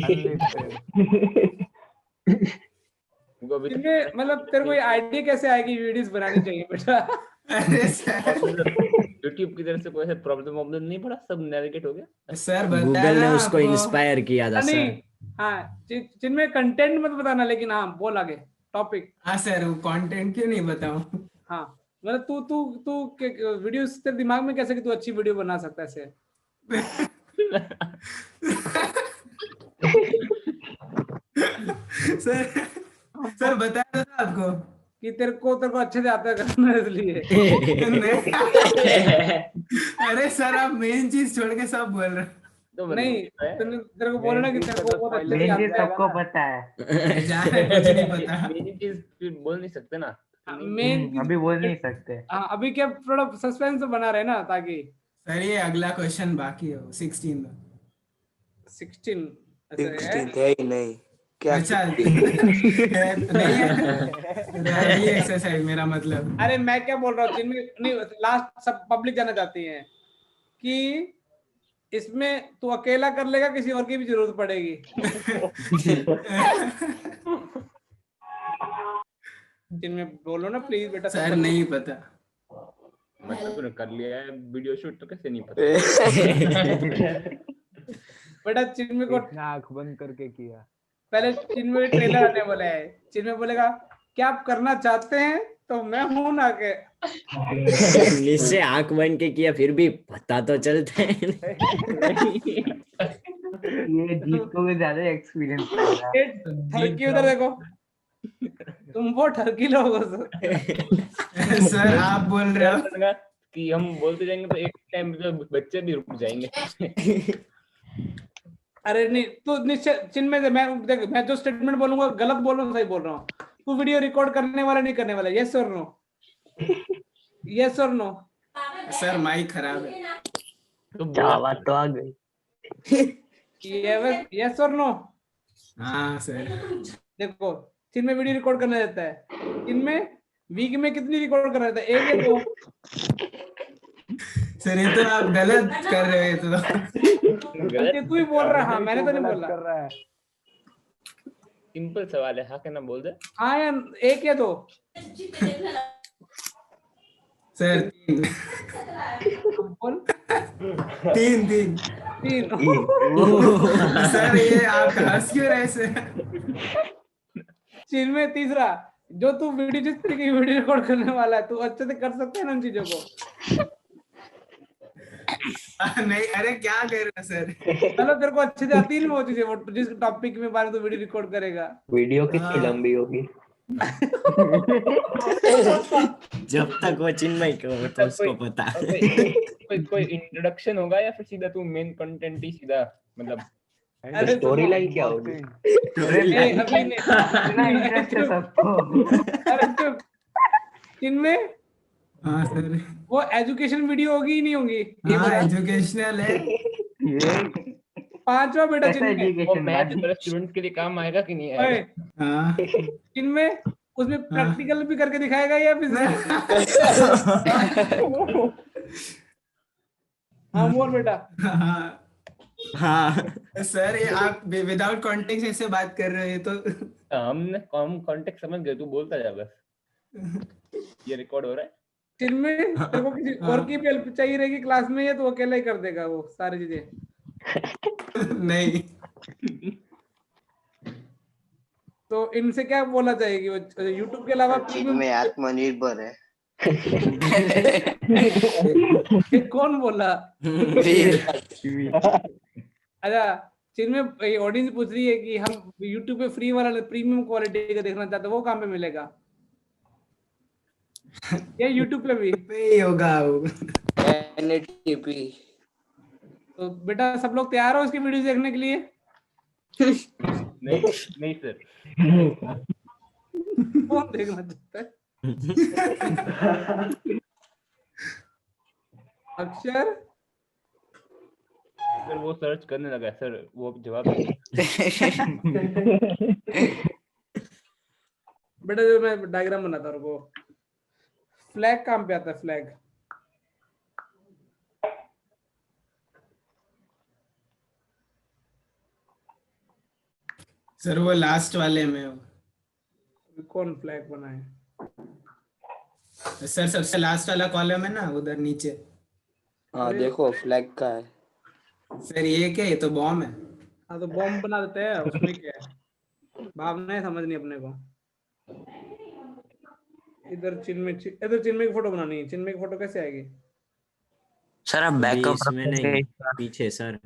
मतलब तेरे को आइडिया कैसे आएगी वीडियोस बनानी चाहिए बेटा? अरे सर YouTube की तरफ से कोई प्रॉब्लम नहीं पड़ा, सब नेविगेट हो गया सर। गूगल ने उसको इंस्पायर किया था नहीं सर। हाँ जिनमें कंटेंट मत बताना, लेकिन हाँ बोल आगे टॉपिक। हाँ सर वो कंटेंट क्यों नहीं बताऊं? हाँ मतलब तू वीडियो तेरे दिमाग में कैसे कि तू अच्छी वीडियो बना सकता है ऐसे? सर बताया था आपको कि तेरे को अच्छे से आता है करना इसलिए। अरे सर आप मेन चीज छोड़ के सब बोल रहे तो नहीं तेरे को बोलना कि तेरे को बहुत अच्छे से आता है। सबको पता है। जाने कुछ नहीं पता। मेन चीज फिर बोल नहीं सकते ना। मेन अभी बोल नहीं सकते। हाँ अभी क्या थोड़ा सस्पेंस बना रहे ना, ताकि सर ये अगला क्वेश्चन बाकी है 16 में। 16 है ही नहीं क्या? अच्छा नहीं ये एक्सरसाइज मेरा मतलब। अरे मैं क्या बोल रहा हूँ, जिनमें नहीं लास्ट सब पब्लिक जाना चाहती है कि इसमें तू अकेला कर लेगा, किसी और की भी जरूरत पड़ेगी। जिनमें बोलो ना प्लीज बेटा। सर नहीं पता। मतलब तूने कर लिया है वीडियो शूट, तो कैसे नहीं पता? बेटा चिन्मय को आंख बंद करके किया। पहले चिन्मय ट्रेलर आने वाला है, चिन्मय बोलेगा क्या आप करना चाहते हैं तो मैं हूं ना के। निश्चय आंख बंद के किया, फिर भी पता तो चलता है। ये जीत को भी ज्यादा एक्सपीरियंस लग रहा है। ठरकी उधर देखो, तुम वो ठरकी लोग हो सर आप बोल रहे हो कि हम बोलते जाएंगे तो एक टाइम तो बच्चे भी रुक जाएंगे। अरे नहीं तू निश्चय चिन्मय से, मैं देख मैं जो स्टेटमेंट बोलूंगा गलत बोल रहा हूँ सही बोल रहा हूँ। तू वीडियो रिकॉर्ड करने वाला नहीं करने वाला? यस और नो? यस और नो? सर माइक खराब है। तो बात तो आ गई। यस और नो? हाँ सर। देखो चिन्मय वीडियो रिकॉर्ड करना देता है, चिन्मय वीक में कितनी रिकॉर्ड करना देता है? 1 या 2? सर ये तो आप गलत कर रहे हो। तो तू ही बोल रहा है। हाँ मैंने तो नहीं बोला। कर रहा है। सिंपल सवाल है, हाँ क्या ना बोल दे। हाँ या 1 या 2? सर 3 बोल। 3 सर ये आप हंस क्यों रहे सर? चिन्मय तीसरा, जो तू वीडियो जिस तरीके की वीडियो रिकॉर्ड करने वाला है तू अच्छे से कर सकता है ना उन चीजों को? नहीं अरे क्या कर रहे हो सर? चलो तेरे को अच्छे से आती है ना वो चीजें, वो जिस टॉपिक में बारे में तू वीडियो रिकॉर्ड करेगा। वीडियो कितनी लंबी होगी? जब तक वो चिन्मय को हो तो उसको पता। कोई इंट्रोडक्शन होगा या फिर सीधा तू मेन कंटेंट ही सीधा मतलब? अरे स्टोरी लाइन क्या होगी? अभी नहीं। इतना इंटरेस्ट है सबको। अरे चुप। चिन्मय हाँ सर। वो एजुकेशन वीडियो होगी ही नहीं होगी? हाँ एजुकेशनल है। 5वां बेटा चिन्मय। वो एजुकेशन मैथ वाले स्टूडेंट के लिए काम आएगा कि नहीं आएगा? हाँ चिन्मय उसमें प्रैक्टिकल भी करके दिखाएगा या फिजिकल? हाँ बोल बेटा। हाँ हाँ सर ये आप विदाउट कॉन्टेक्स्ट ऐसे बात कर रहे हैं तो हमने कॉन्टेक्स्ट समझ गए, तू बोलता जा बस। ये रिकॉर्ड हो रहा है। चिन्मय तेरे को किसी और की भी हेल्प चाहिए रहेगी क्लास में, या तो अकेला ही कर देगा वो सारी चीजें? नहीं। तो इनसे क्या बोला जाएगी? वो YouTube के अलावा में आत्मनिर्भर है। ये कौन बोला? अच्छा चिन्मय ऑडियंस पूछ रही है कि हम YouTube पे फ्री वाला प्रीमियम क्वालिटी का देखना चाहते हैं, वो कहाँ पे मिलेगा? या YouTube पे भी पे होगा NATP। तो बेटा सब लोग तैयार हो इसकी वीडियो देखने के लिए? नहीं सर। कौन देखना चाहता है? अक्षर सर वो सर्च करने लगा सर, वो जवाब बेटा जो मैं डायग्राम बनाता हूँ वो फ्लैग कहाँ पे आता है? फ्लैग सर वो लास्ट वाले में। कौन फ्लैग बना है? सर सबसे लास्ट वाला कॉलम है ना उधर नीचे। हाँ देखो फ्लैग का है। सर ये क्या? ये तो बॉम्ब है। हाँ तो बॉम्ब बना देते हैं, उसमें क्या है? भावनाएं समझनी अपने को। इधर चिन्मय की फोटो बनानी है। चिन्मय की फोटो कैसे आएगी? सर आप बैकअप में नहीं, पीछे सर।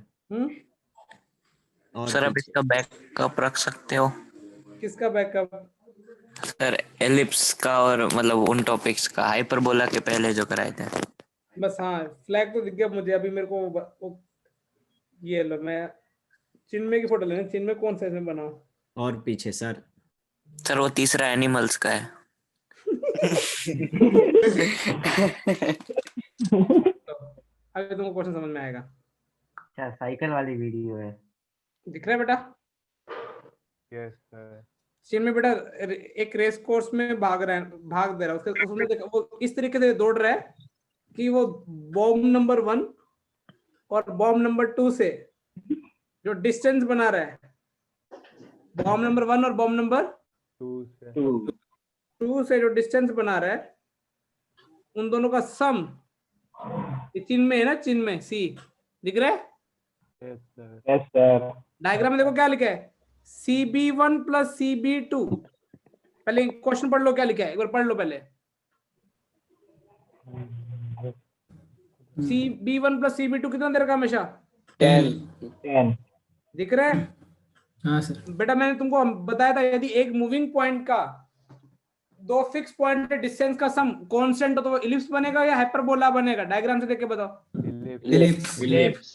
और सर आप इसका बैकअप रख सकते हो। किसका बैकअप? सर एलिप्स का, और मतलब उन टॉपिक्स का, हाइपरबोला के पहले जो कराए थे। बस हाँ फ्लैग तो दिख गया मुझे। अभी मेरे को ये लो, मैं चिन्मय की फोटो लेना। चिन्मय कौन सा इसमें बनाओ? और पीछे सर। सर वो तीसरा एनिमल्स का है। अभी तुमको क्वेश्चन समझ में आएगा। अच्छा साइकिल वाली वीडियो है। दिख रहा है बेटा? Yes sir. चिन्मय बेटा एक रेस कोर्स में भाग दे रहा है। उसमें देखो वो इस तरीके से दौड़ रहा है कि वो बॉम्ब नंबर 1 और बॉम्ब नंबर 2 से जो डिस्टेंस बना रहा है, बॉम्ब नंबर 1 और बॉम्ब नंबर 2 से जो डिस्टेंस बना रहा है, उन दोनों का सम चिन्ह में है ना, चिन्ह में सी दिख रहा है। Yes sir. डायग्राम में देखो क्या लिखा है, CB1 प्लस CB2। पहले क्वेश्चन पढ़ लो क्या लिखा है, एक बार पढ़ लो पहले। CB1 प्लस CB2 कितना दे रखा हमेशा? 10 दिख रहा है? हाँ सर। बेटा मैंने तुमको बताया था, यदि एक मूविंग पॉइंट का दो फिक्स पॉइंट के डिस्टेंस का सम कांस्टेंट हो तो वो इलिप्स बनेगा या हाइपरबोला बनेगा? डायग्राम से देख के बताओ। इलिप्स।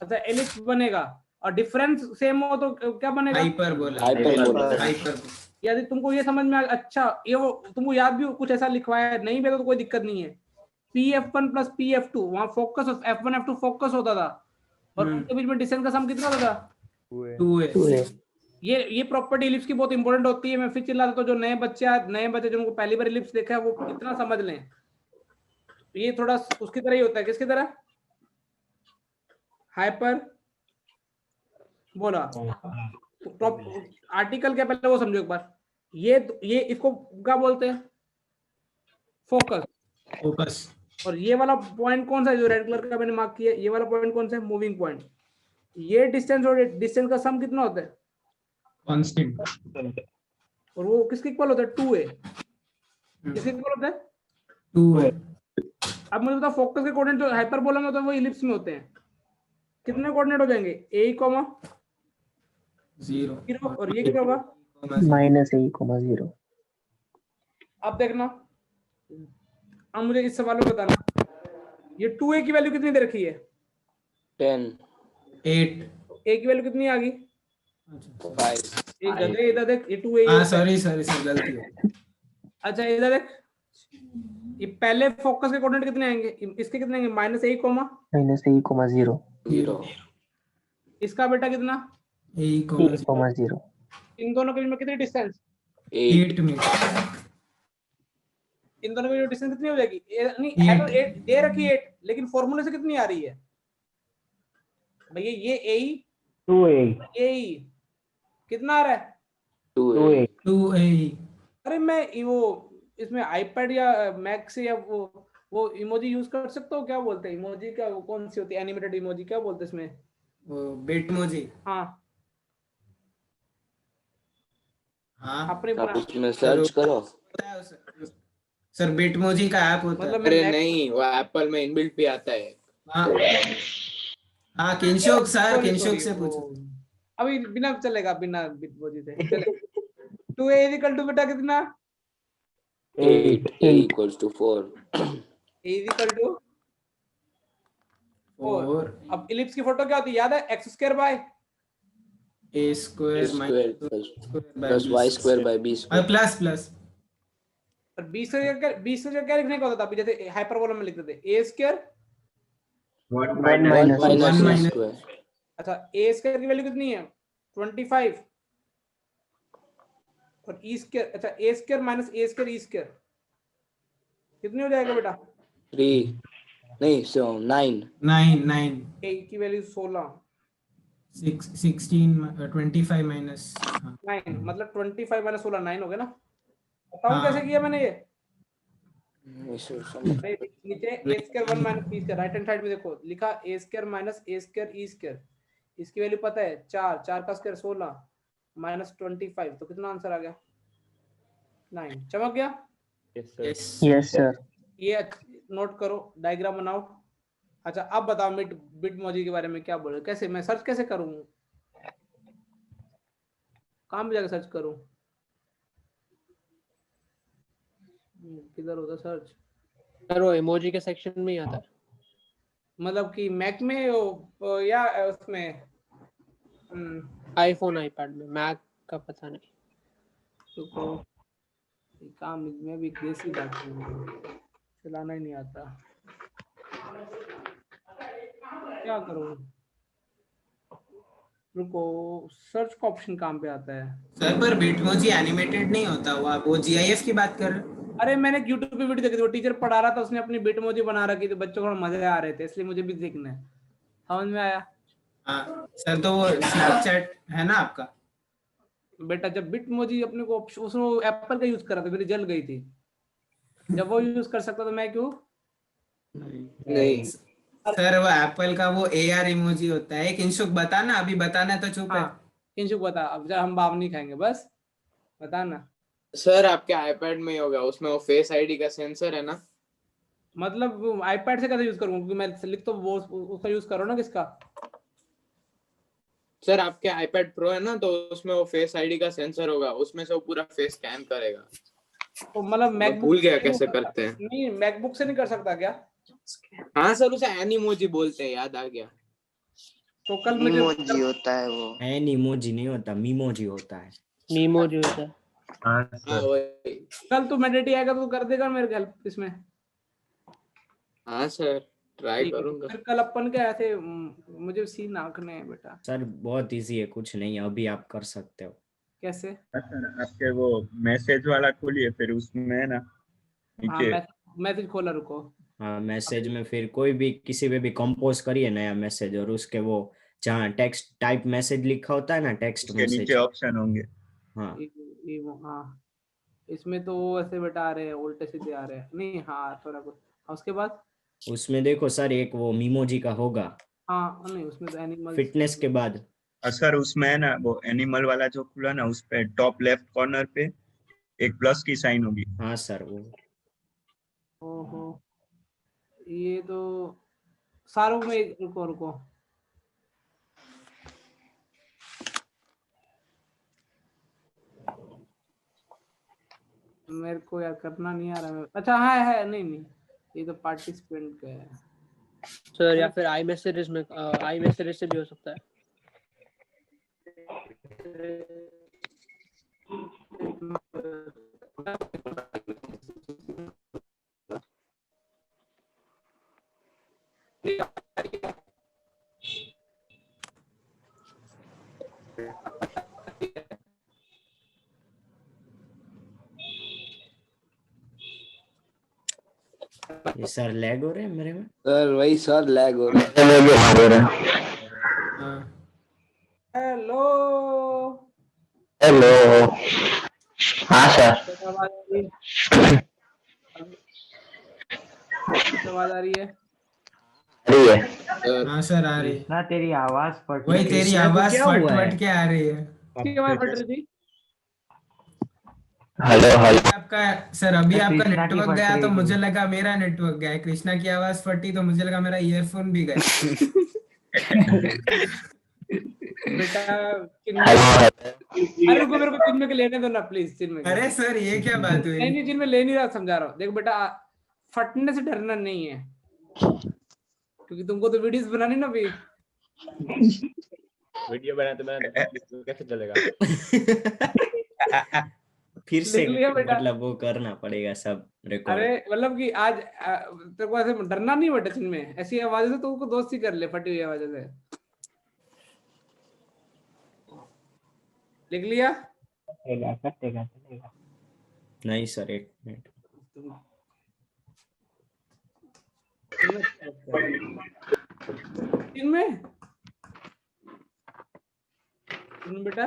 अच्छा इलिप्स बनेगा, और डिफरेंस सेम हो तो क्या बनेगा? हाइपरबोला। यदि तुमको ये समझ में अच्छा ये वो तुमको याद भी कुछ ऐसा लिखवाया है, नहीं भी तो कोई दिक्कत नहीं है। PF1 प्लस PF2, वहां फोकस F1 F2 फोकस होता था, और उनके बीच में डिस्टेंस का सम कितना होता था? 2a। ये प्रॉपर्टी इलिप्स की बहुत इंपॉर्टेंट होती है। मैं फिर चिल्लाता तो जो नए बच्चे जिनको पहली बार इलिप्स देखा है वो इतना समझ लें। ये थोड़ा उसकी तरह ही होता है। किसकी तरह? हाइपर बोला। आर्टिकल क्या पहले वो समझो एक बार। ये इसको क्या बोलते हैं? फोकस। और ये वाला पॉइंट कौन सा है जो रेड कलर का मैंने मार्क किया? ये वाला पॉइंट कौन सा है? Moving point. ये डिस्टेंस और डिस्टेंस का सम कितना होता है? कांस्टेंट। और वो किसके इक्वल होता है? 2a। किसके इक्वल होता है? 2a। अब मुझे बता, फोकस के कोऑर्डिनेट जो हाइपरबोला में होते हैं वो इलिप्स में होते हैं। कितने कोऑर्डिनेट हो जाएंगे? a, 0 और ये क्या होगा? -a, 0। अब देखना, अब मुझे इस सवाल में बताना, ये 2a की वैल्यू कितनी दे रखी है? 10 8। a की वैल्यू कितनी आ गई? 5 एक गधे, इधर देख, ये 2a। हाँ सॉरी गलती है। अच्छा इधर देख, ये पहले फोकस के कोऑर्डिनेट कितने आएंगे? इसके कितने आएंगे? -a, 0। इसका बेटा कितना? a, 0। इन दोनों के बीच में कितनी डिस्टेंस? 8 में। इन दोनों की डिस्टेंस कितनी हो जाएगी? नहीं है तो 8 दे रखी है 8, लेकिन फॉर्मूले से कितनी आ रही है भैया? ये AE 2a। AE कितना आ रहा है? 2a। अरे मैं वो इसमें आईपैड या मैक से या वो इमोजी यूज कर सकता हूँ? क्या बोलते हैं इमोजी? क्या वो कौन सी होती है एनिमेटेड इमोजी? क्या बोलते हैं इसमें? वो बिटमोजी। हाँ अपने आप इसमें सर्च करो सर। बिटमोजी का ऐप होता है। मतलब अरे नहीं, वो एप्पल में इनबिल्ट भी आता है। हाँ किंशोक सर, किंशोक से पूछो। अभी बिना चलेगा, बिना बिटमोजी से चले। 2a इक्वल टू बेटा कितना? 8 a equals to 4 a equal to 4। अब इलिप्स की फोटो क्या होती है याद है? x² by a square plus y square by b square plus और b से क्या लिखने का होता था? अभी जैसे हाइपरबोला में लिखते थे a square 1 minus a square। अच्छा a स्क्वायर की वैल्यू कितनी है? 25 और e स्क्वायर। अच्छा a square minus a square e square कितनी हो जाएगा बेटा? 3 नहीं 9 a की वैल्यू 16 16 25 माइनस 9 मतलब 25 माइनस 16 9 हो गया ना? काउंट कैसे किया मैंने ये? नीचे a square 1 minus b square, right hand side में देखो लिखा a square minus a square e square. इसकी वैल्यू पता है 4 का स्क्वायर 16 माइनस 25, तो कितना आंसर आ गया? 9। चमक गया? Yes sir. ये नोट करो, डायग्राम बनाओ। अच्छा अब बताओ बिटमोजी के बारे में क्या बोले? कैसे मैं सर्च कैसे करूं? कहां पे जाकर सर्च करूं? किधर होता सर्च? सर वो इमोजी के सेक्शन में ही आता है। मतलब कि मैक में या उसमें आईफोन आईपैड में, मैक का पता नहीं। तो काम में भी देसी बात चलाना ही नहीं आता, क्या करूं? रुको, सर्च का ऑप्शन कहाँ पे आता है? सर पर बिटमोजी एनिमेटेड नहीं होता, वो GIF की बात कर रहे? अरे मैंने YouTube पे वीडियो देखी थी, वो टीचर पढ़ा रहा था, उसने अपनी बिटमोजी बना रखी थी, बच्चों को मजे आ रहे थे, इसलिए मुझे भी सीखना है। समझ में आया? हाँ सर, तो वो स्नैपचैट है ना आपका? बेटा जब बिटमोजी अपने को उसने एप्पल का यूज करा था, मेरी जल गई थी। जब वो यूज कर सकता तो मैं क्यों? नहीं सर वो एप्पल का वो AR इमोजी होता है। एक इंशुक बताना, अभी बताना है तो चुप है। हाँ इंशुक बता, अब जब हम बाप नहीं खाएंगे, बस बताना। सर आपके आईपैड में ही होगा, उसमें वो फेस आईडी का सेंसर है ना। मतलब आईपैड से कैसे यूज करूंगा, क्योंकि मैं लिख तो वो उसका यूज करो ना, किसका? सर आपके आईपैड प्रो है ना, तो उसमें वो फेस आईडी का सेंसर होगा, उसमें से वो पूरा फेस स्कैन करेगा। तो मतलब मैं मैकबुक भूल गया कैसे करते हैं। नहीं, मैकबुक से नहीं कर सकता क्या? हाँ सर, उसे एनिमोजी बोलते हैं, याद आ गया। तो कल मुझे इमोजी होता है वो। एनिमोजी नहीं होता, मीमोजी होता है। मीमोजी होता है। हाँ हाँ सर। वही। कल तू मेडिटी आएगा तो कर देगा मेरे हेल्प इसमें? हाँ सर, ट्राई ठीक है, करूंगा। फिर कल अपन के ऐसे मुझे सीन आंकने हैं बेटा। सर बहुत इजी है, कुछ नहीं है, अभी आप कर सकते हो। कैसे? सर आपके वो मैसेज वाला खोलिए, फिर उसमें है ना हाँ नीचे। मैसेज खोला, रुको। हाँ मैसेज में फिर कोई भी किसी पे भी कंपोज करिए नया मैसेज, और उसके वो जहाँ टेक्स्ट टाइप मैसेज लिखा होता है ना, टेक्स्ट उसके नीचे मैसेज। ऑप्शन होंगे। हाँ हाँ इसमें तो ऐसे बेटा आ रहे हैं, उल्टे सीधे आ रहे हैं। नहीं हाँ थोड़ा कुछ। उसके बाद उसमें देखो सर, एक वो मीमोजी का होगा। हाँ नहीं, उसमें तो एनिमल फिटनेस के बाद सर उसमें है ना वो एनिमल वाला जो खुला ना, उस पे टॉप लेफ्ट कॉर्नर पे एक प्लस की साइन होगी। हाँ सर वो। ओहो, ये तो सारों में रुको रुको। मेरे को यार करना नहीं आ रहा। अच्छा हाँ है, नहीं नहीं ये तो पार्टिसिपेंट का है सर या फिर आई मैसेजेस में, आई मैसेजेस से भी हो सकता है। ये सर लैग हो रहे हैं मेरे में। सर वही सर लैग हो रहा है। Hello hello. हाँ सर। आवाज आ रही है? हाँ सर आ रही है। कृष्णा तेरी आवाज फट वही तेरी कृष्णा को आवाज क्या फट हुआ है? फट के आ रही है। की आवाज फट रही थी। Hello hello. आपका सर अभी आपका कृष्णा की नेटवर्क फट गया रही तो थी। मुझे लगा मेरा नेटवर्क गया है। कृष्णा की आवाज फटी तो मुझे लगा मेरा ईयरफोन भी गया। बेटा अरे रुको, मेरे को चिन्ह के लेने दो ना प्लीज। चिन्ह के अरे सर ये क्या बात हुई? नहीं चिन्ह में ले नहीं रहा, समझा रहा हूँ। देख बेटा, फटने से डरना नहीं है, क्योंकि तुमको तो वीडियोस बनानी ना भी। वीडियो बनाते बनाते तो कैसे चलेगा? फिर से लिख लिया बेटा। मतलब वो करना पड़ेगा सब रिकॉर्ड। अरे मतलब कि आज तेरे को ऐसे डरना नहीं बेटा। चिन्ह में ऐसी आवाजों से तुमको दोस्ती कर ले, फटी हुई आवाजों से। लिख लिया? चलेगा। नहीं सर, एक मिनट। चिन्ह बेटा,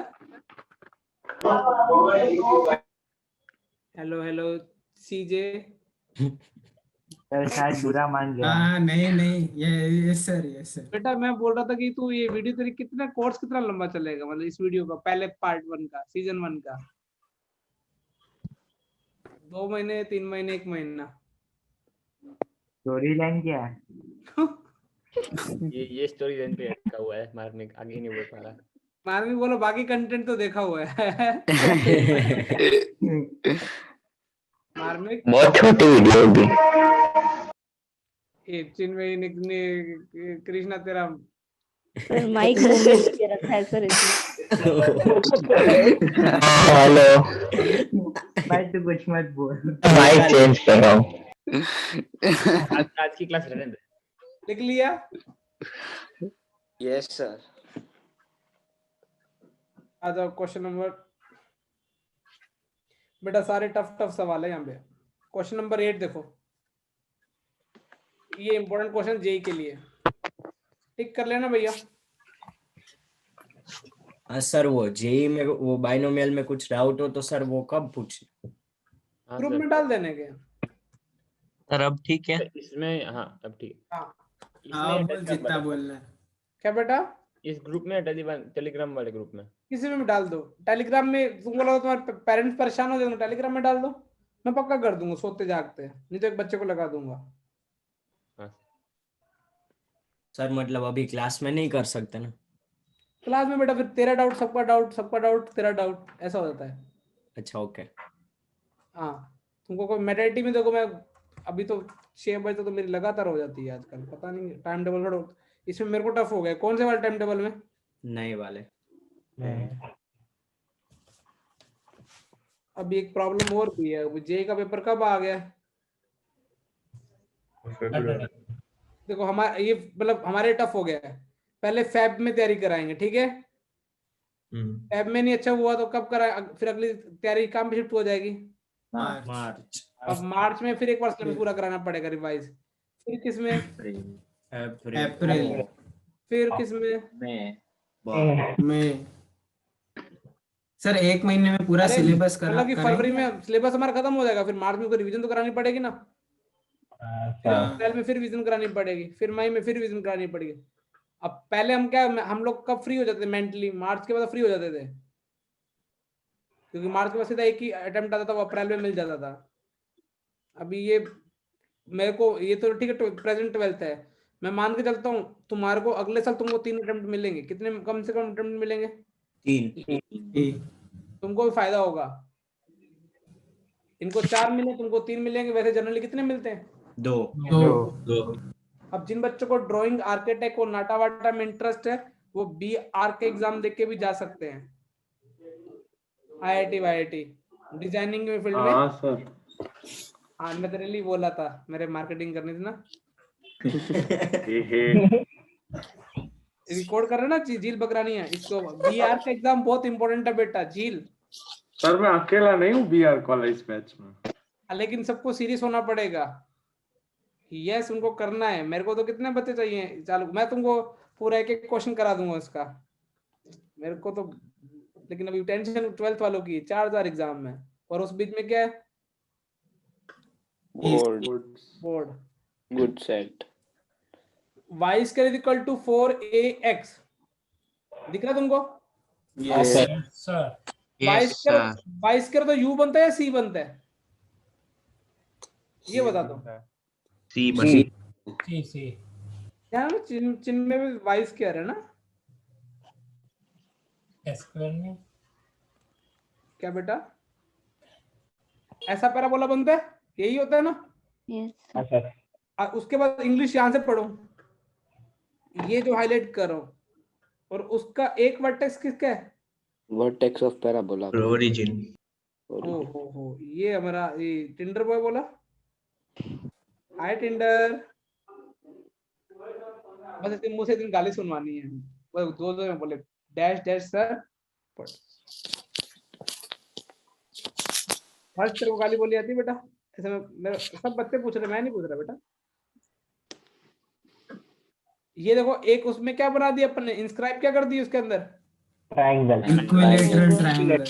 हेलो हेलो सीजे। सर शायद बुरा मान गया। हाँ नहीं ये सर बेटा मैं बोल रहा था कि तू ये वीडियो तेरी कितना कोर्स कितना लंबा चलेगा, मतलब इस वीडियो का पहले पार्ट 1 का सीजन 1 का? 2 महीने, 3 महीने, 1 महीना? स्टोरी लाइन क्या है? ये स्टोरी लाइन पे अटका हुआ है, मार्मिक आगे नहीं बोल पा रहा। मार्मिक बोलो, बाकी कंटेंट तो देखा हुआ है। मार्मिक बहुत छोटी वीडियो होगी। ये चिन्मय ने कृष्णा तेरा सर माइक मूवमेंट के रखा है सर इसमें। हेलो। भाई तू कुछ मत बोल। माइक चेंज कर रहा हूँ। आज की क्लास रहने दे। लिख लिया? Yes sir. आ जाओ क्वेश्चन नंबर। बेटा सारे टफ सवाल है यहाँ पे। क्वेश्चन नंबर 8 देखो, ये इंपॉर्टेंट क्वेश्चन जेई के लिए। टिक कर लेना भैया। सर वो जेई में वो बाइनोमियल में कुछ डाउट हो तो सर वो कब पूछ? हाँ ग्रुप सर। में डाल देने के। सर अब ठीक है? इसमें हाँ अब ठीक। हाँ हाँ बोल जितना बोलना है। क्या बेटा? इस ग्रुप में टेलीग्राम वाले ग्रुप में किसी में भी डाल दो। टेलीग्राम में तुमको लगा तुम्हारे पेरेंट्स परेशान हो जाए, टेलीग्राम में डाल दो, मैं पक्का कर दूंगा सोते जागते, नहीं तो एक बच्चे को लगा दूंगा। सर मतलब अभी क्लास में नहीं कर सकते ना? क्लास में बेटा फिर तेरा डाउट सबका डाउट, सबका डाउट तेरा डाउट, ऐसा हो जाता है। अच्छा ओके। हाँ तुमको कोई मेडिटी में देखो, मैं अभी तो 6 बजे तो मेरी लगातार हो जाती है आजकल, पता नहीं टाइम टेबल थोड़ा इसमें मेरे को टफ हो गया। कौन से वाले टाइम टेबल में? नए वाले। अभी एक प्रॉब्लम और भी है, जेई का पेपर कब आ गया? देखो हमारा ये मतलब हमारे टफ हो गया है। पहले फेब में तैयारी कराएंगे, ठीक है? फेब में नहीं अच्छा हुआ तो कब करा, फिर अगली तैयारी काम पे शिफ्ट हो जाएगी मार्च। अब मार्च में फिर एक बार सिलेबस पूरा कराना पड़ेगा रिवाइज। फिर किसमें? अप्रैल। फिर किसमें? में सर 1 महीने में पूरा अरे सिलेबस मतलब कि फरवरी करेंगे। में सिलेबस हमारा खत्म हो जाएगा, फिर मार्च में रिवीजन तो करानी पड़ेगी ना, फिर अप्रैल में फिर रिवीजन करानी पड़ेगी, फिर मई में फिर रिवीजन करानी पड़ेगी। अब पहले हम क्या, हम लोग कब फ्री हो जाते थे मेंटली? मार्च के बाद फ्री हो जाते थे, क्योंकि मार्च के बाद सीधा एक ही अटेम्प्ट आता था, वो अप्रैल में मिल जाता था। अभी ये मेरे को ये तो ठीक है, प्रेजेंट 12th है, मैं मान के चलता हूँ तुम्हारे को अगले साल तुमको 3 अटेम्प्ट मिलेंगे। कितने कम से कम अटेम्प्ट मिलेंगे? 3। तुमको भी फायदा होगा। इनको 4 मिले, तुमको 3 मिलेंगे। वैसे जनरली कितने मिलते हैं? 2। अब जिन बच्चों को ड्राइंग, आर्किटेक्ट और नाटा वाटा में इंटरेस्ट है, वो बी आर के एग्जाम देख के भी जा सकते हैं, IIT वाईआईटी डिजाइनिंग में फील्ड में। हाँ सर। हाँ मैं तेरे लिए बोला था, मेरे मार्केटिंग करनी थी ना। रिकॉर्ड कर रहे ना, झील बकरानी है इसको। बीआर का एग्जाम बहुत इंपॉर्टेंट है बेटा, झील। सर मैं अकेला नहीं हूँ बीआर कॉलेज बैच में। लेकिन सबको सीरियस होना पड़ेगा। यस उनको करना है। मेरे को तो कितने बच्चे चाहिए चालू, मैं तुमको पूरा एक एक क्वेश्चन करा दूंगा इसका, मेरे को तो। लेकिन अभी टेंशन 12th वालों की 4000 एग्जाम में, और उस बीच में क्या है? Board. Good set. y square equal to 4ax दिख रहा तुमको? Yes sir. y स्क्वायर तो u बनता है या c बनता है? ये बता दो। सी क्या ना, चिन्ह में भी y स्क्वायर है ना? स्क्वायर में क्या बेटा? ऐसा पैराबोला बनता है, यही होता है ना? उसके बाद इंग्लिश यहां से पढ़ो, ये जो हाईलाइट कर रहा हूं, और उसका एक वर्टेक्स किसका है? Vertex of parabola. ओरिजिन। हो ये हमारा ये टिंडर बॉय बोला। हाय टिंडर। बस इतने मुंह से दिन गाली सुनवानी है, वो दो में बोले डैश डैश सर। फर्स्ट तेरे को गाली बोली जाती है बेटा? ऐसे में मेरे सब बच्चे पूछ रहे, मैं नहीं पूछ रहा बेटा। ये देखो एक उसमें क्या बना दिया अपन ने, इंस्क्राइब क्या कर दी उसके अंदर? ट्रायंगल। Equilateral triangle.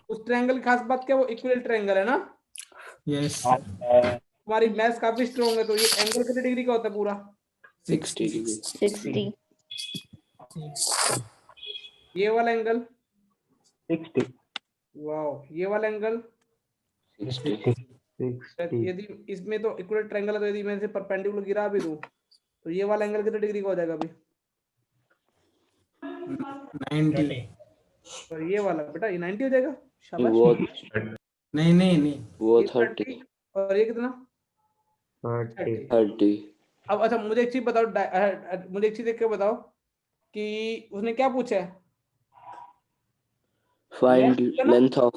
उस ट्रायंगल की खास बात क्या, वो इक्विलेटरल ट्रायंगल है ना? यस। तुम्हारी मैथ्स काफी स्ट्रॉन्ग है, तो ये एंगल कितने डिग्री का होता है पूरा? 60 डिग्री। 60। ये वाला एंगल 60। वाओ, ये वाला एंगल 60। यदि इसमें तो इक्विलेटरल ट्रायंगल है, तो यदि मैं इसे परपेंडिकुलर गिरा भी दूं तो ये वाला एंगल कितने डिग्री का हो जाएगा अभी? 90। और ये वाला बेटा ये 90 हो जाएगा। शाबाश। वो नहीं वो ये 30। और ये कितना? 30। अब अच्छा मुझे एक चीज बताओ, मुझे एक चीज देख के बताओ कि उसने क्या पूछा है? Find length of.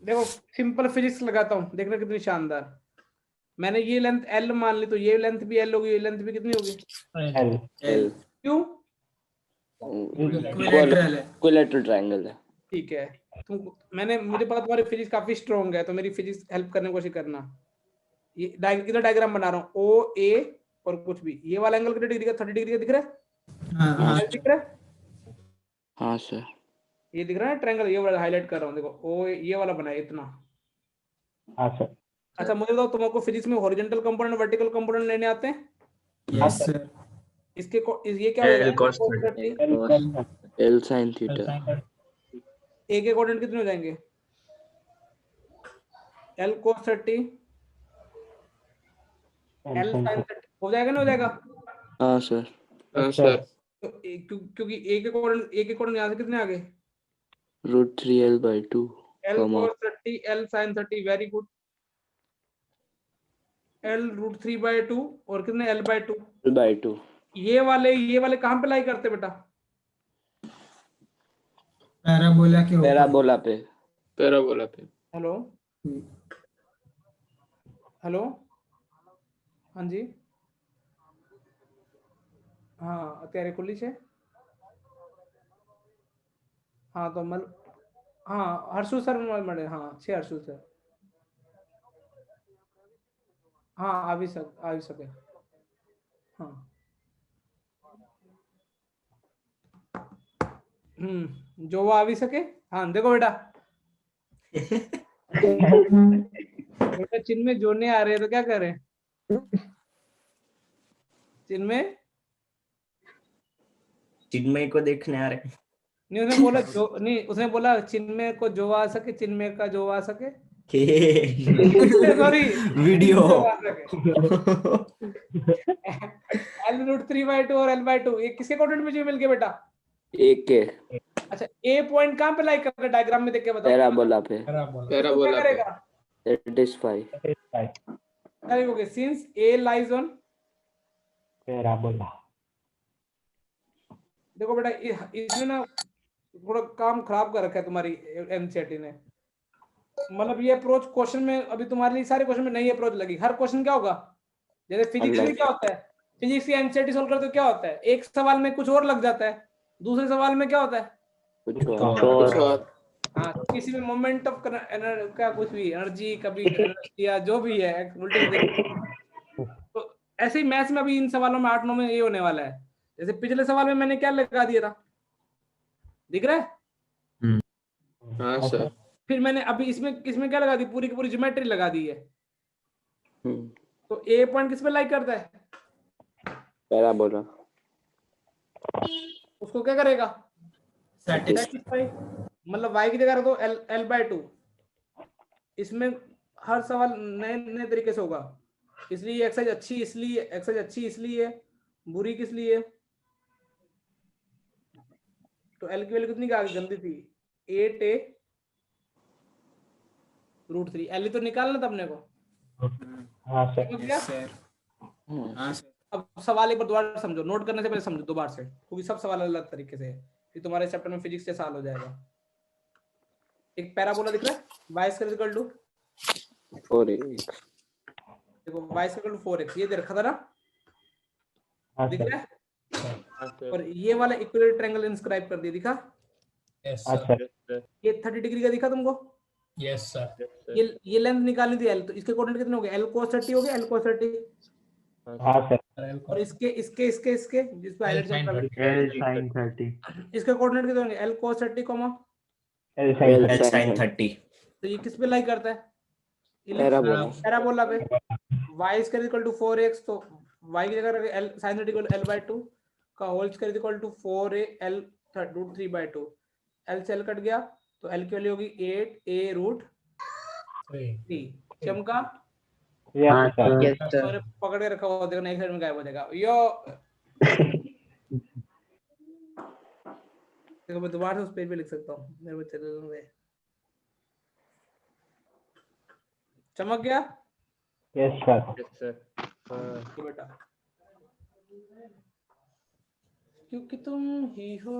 देखो सिंपल फिजिक्स लगाता हूँ, देखना कितनी शानदार। मैंने ये लेंथ L मान ली, तो ये लेंथ भी L होगी, ये लेंथ भी कितनी होगी? L। क्यों? इक्विलेटरल ट्रायंगल है। ठीक है। मुझे पता तुम्हारी फिजिक्स काफी स्ट्रॉन्ग है, तो मेरी फिजिक्स हेल्प करने की कोशिश करना। ये इधर डायग्राम बना रहा हूँ, OA और कुछ भी, ये वाला एंगल कितने डिग्री का, 30 डिग्री का दिख रहा है? हाँ L दिख रहा है? हाँ सर। ये दिख रहा है ट्रायंगल, ये वाला हाईलाइट कर रहा हूँ, देखो ओ ये वाला बना है इतना। हाँ सर। अच्छा मुझे बताओ, तुमको फिजिक्स में हॉरिजॉन्टल कंपोनेंट वर्टिकल कंपोनेंट लेने आते हैं? Yes sir. ये क्या हो L जाएगा? cos L sin थीटा। ए के कोऑर्डिनेट कितने हो जाएंगे? L cos 30 L sin 30 हो जाएगा ना, हो जाएगा? हाँ सर। हाँ सर। तो क्योंकि ए के कोऑर्डिनेट यहाँ से कितने आ गए? √3L/2 L comma cos 30 L sin 30, very good. L √3/2 और कितने L/2? L/2। ये वाले कहाँ पे लाई करते बेटा? पैराबोला के ऊपर। पैराबोला पे। पैराबोला पे। हेलो हेलो, हाँ जी, हाँ અત્યારે ખુલ્લી છે? हाँ तो मल हाँ हर्षु सर મળે, हाँ છે हर्षु सर, हाँ આવી શકે, हाँ જોવા આવી શકે, हाँ देखो बेटा बेटा चिन्ह में जोड़ने आ रहे हैं तो क्या करें? चिन्मय को देखने आ रहे। नहीं उसने बोला चिन्मय को जो आ सके, चिन्मय का जो आ सके, सॉरी वीडियो L√3/2 और L/2 ये किसके कोऑर्डिनेट में जो मिल गया बेटा? एक के। अच्छा ए पॉइंट कहाँ पे लाई कर रहे, डायग्राम में देख के बताओ। पैराबोला पे। पैराबोला क्या करेगा? सेटिस्फाई। क्या लिखोगे? Since A lies on parabola. देखो बेटा इसमें ना थोड़ा काम खराब कर रखा है तुम्हारी एनसीईआरटी ने। मतलब ये अप्रोच क्वेश्चन में अभी तुम्हारे लिए सारे क्वेश्चन में नई अप्रोच लगी। हर क्वेश्चन क्या होगा, जैसे फिजिक्स में क्या होता है, फिजिक्स की एनसीईआरटी सोल्व करते हो क्या होता है, एक सवाल में कुछ और लग जाता है, दूसरे सवाल में क्या होता है कुछ और। हाँ किसी में मोमेंट ऑफ क्या कुछ भी एनर्जी, कभी या जो भी है तो ऐसे ही मैथ्स में भी इन सवालों में 8-9 में ये होने वाला है। जैसे पिछले सवाल में मैंने क्या लगा दिया था, दिख रहा है? हाँ सर। फिर मैंने अभी इसमें क्या लगा दी, पूरी की पूरी ज्योमेट्री लगा दी है। तो ए पॉइंट किस पे लाइक करता है? पैराबोला। उसको क्या करेगा? सेटिस्फाई। मतलब y की जगह रख दो L/2। इसमें हर सवाल नए तरीके से होगा, इसलिए एक्सरसाइज अच्छी इसलिए बुरी किस लिए? तो L की वैल्यू कितनी आ गई, गंदी थी 8a√3। L तो निकालना था अपने को। हाँ सर। हाँ सर। अब सवाल एक बार दोबारा समझो, नोट करने से पहले समझो दोबारा से, क्योंकि सब सवाल अलग तरीके से है, फिर तुम्हारे चैप्टर में फिजिक्स से साल हो जाएगा। एक पैराबोला दिख रहा है, y² = 4x। देखो y² = 4x, ये दे रखा था ना, दिख रहा है? और ये वाला इक्विलेटरल ट्रायंगल इंस्क्राइब कर दिया, दिखा? Yes sir. ये 30 डिग्री का दिखा तुमको? Yes sir. ये लेंथ निकालनी थी L, तो इसके कोऑर्डिनेट कितने हो गए? L cos 30 हो गया, L cos 30। हाँ सर। और इसके जिस पे हाईलाइट चल रहा है, L sin 30। इसके कोऑर्डिनेट कितने होंगे? L cos 30, L sin 30। तो ये किस पे लाई करता है? पैराबोला पे। y² = 4x, तो y की जगह L sin 30 = L/2 का whole square = 4a L√3/2। L से L कट गया तो L की वैल्यू होगी 8a√3। चमका? हाँ सर। मैंने पकड़ के रखा हुआ, देखो ना एक साइड में गायब हो जाएगा। यो देखो मैं दोबारा से उस पेज पे लिख सकता हूँ, मेरे बच्चे चमक गया? Yes sir. बेटा क्योंकि तुम ही हो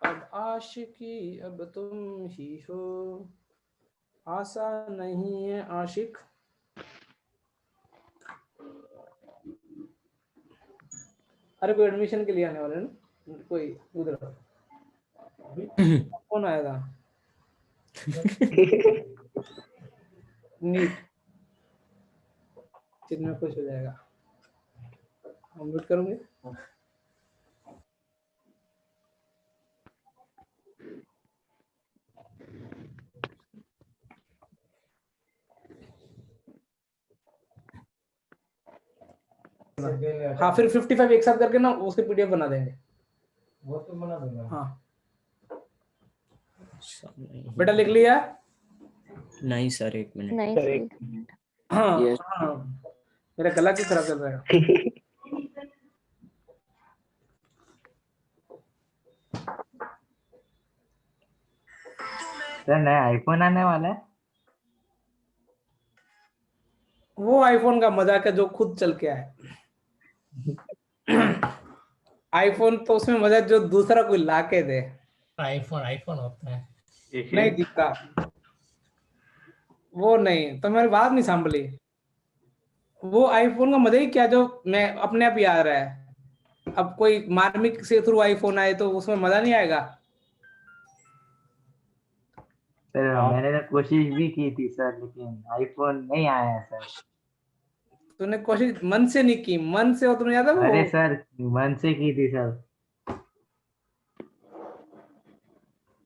अब आशिकी, अब तुम ही हो, आशा नहीं है आशिक। अरे कोई एडमिशन के लिए आने वाले ना, कोई उधर कौन आया था? नीट चिन्ह में खुश हो जाएगा। म्यूट करूंगी। हाँ फिर 55 एक साथ करके ना उसके पीडीएफ बना देंगे। वो तो बना दूंगा। हाँ बेटा लिख लिया? नहीं सर, एक मिनट। नहीं सर। हाँ Yes. हाँ मेरा गला क्यों खराब चल रहा है? सर नया आईफोन आने वाला है। वो आईफोन का मजाक है जो खुद चल के आए। आईफोन तो उसमें मजा जो दूसरा कोई ला के दे। आईफोन आईफोन होता है। नहीं दिखता वो, नहीं तो मेरी बात नहीं संभली। वो आईफोन का मजा ही क्या जो मैं अपने आप ही आ रहा है। अब कोई मार्मिक से थ्रू आईफोन आए तो उसमें मजा नहीं आएगा। सर मैंने तो कोशिश भी की थी सर, लेकिन आईफोन नहीं आया है सर। तूने कोशिश मन से नहीं की, मन से हो तुमने याद है वो? अरे सर मन से की थी सर।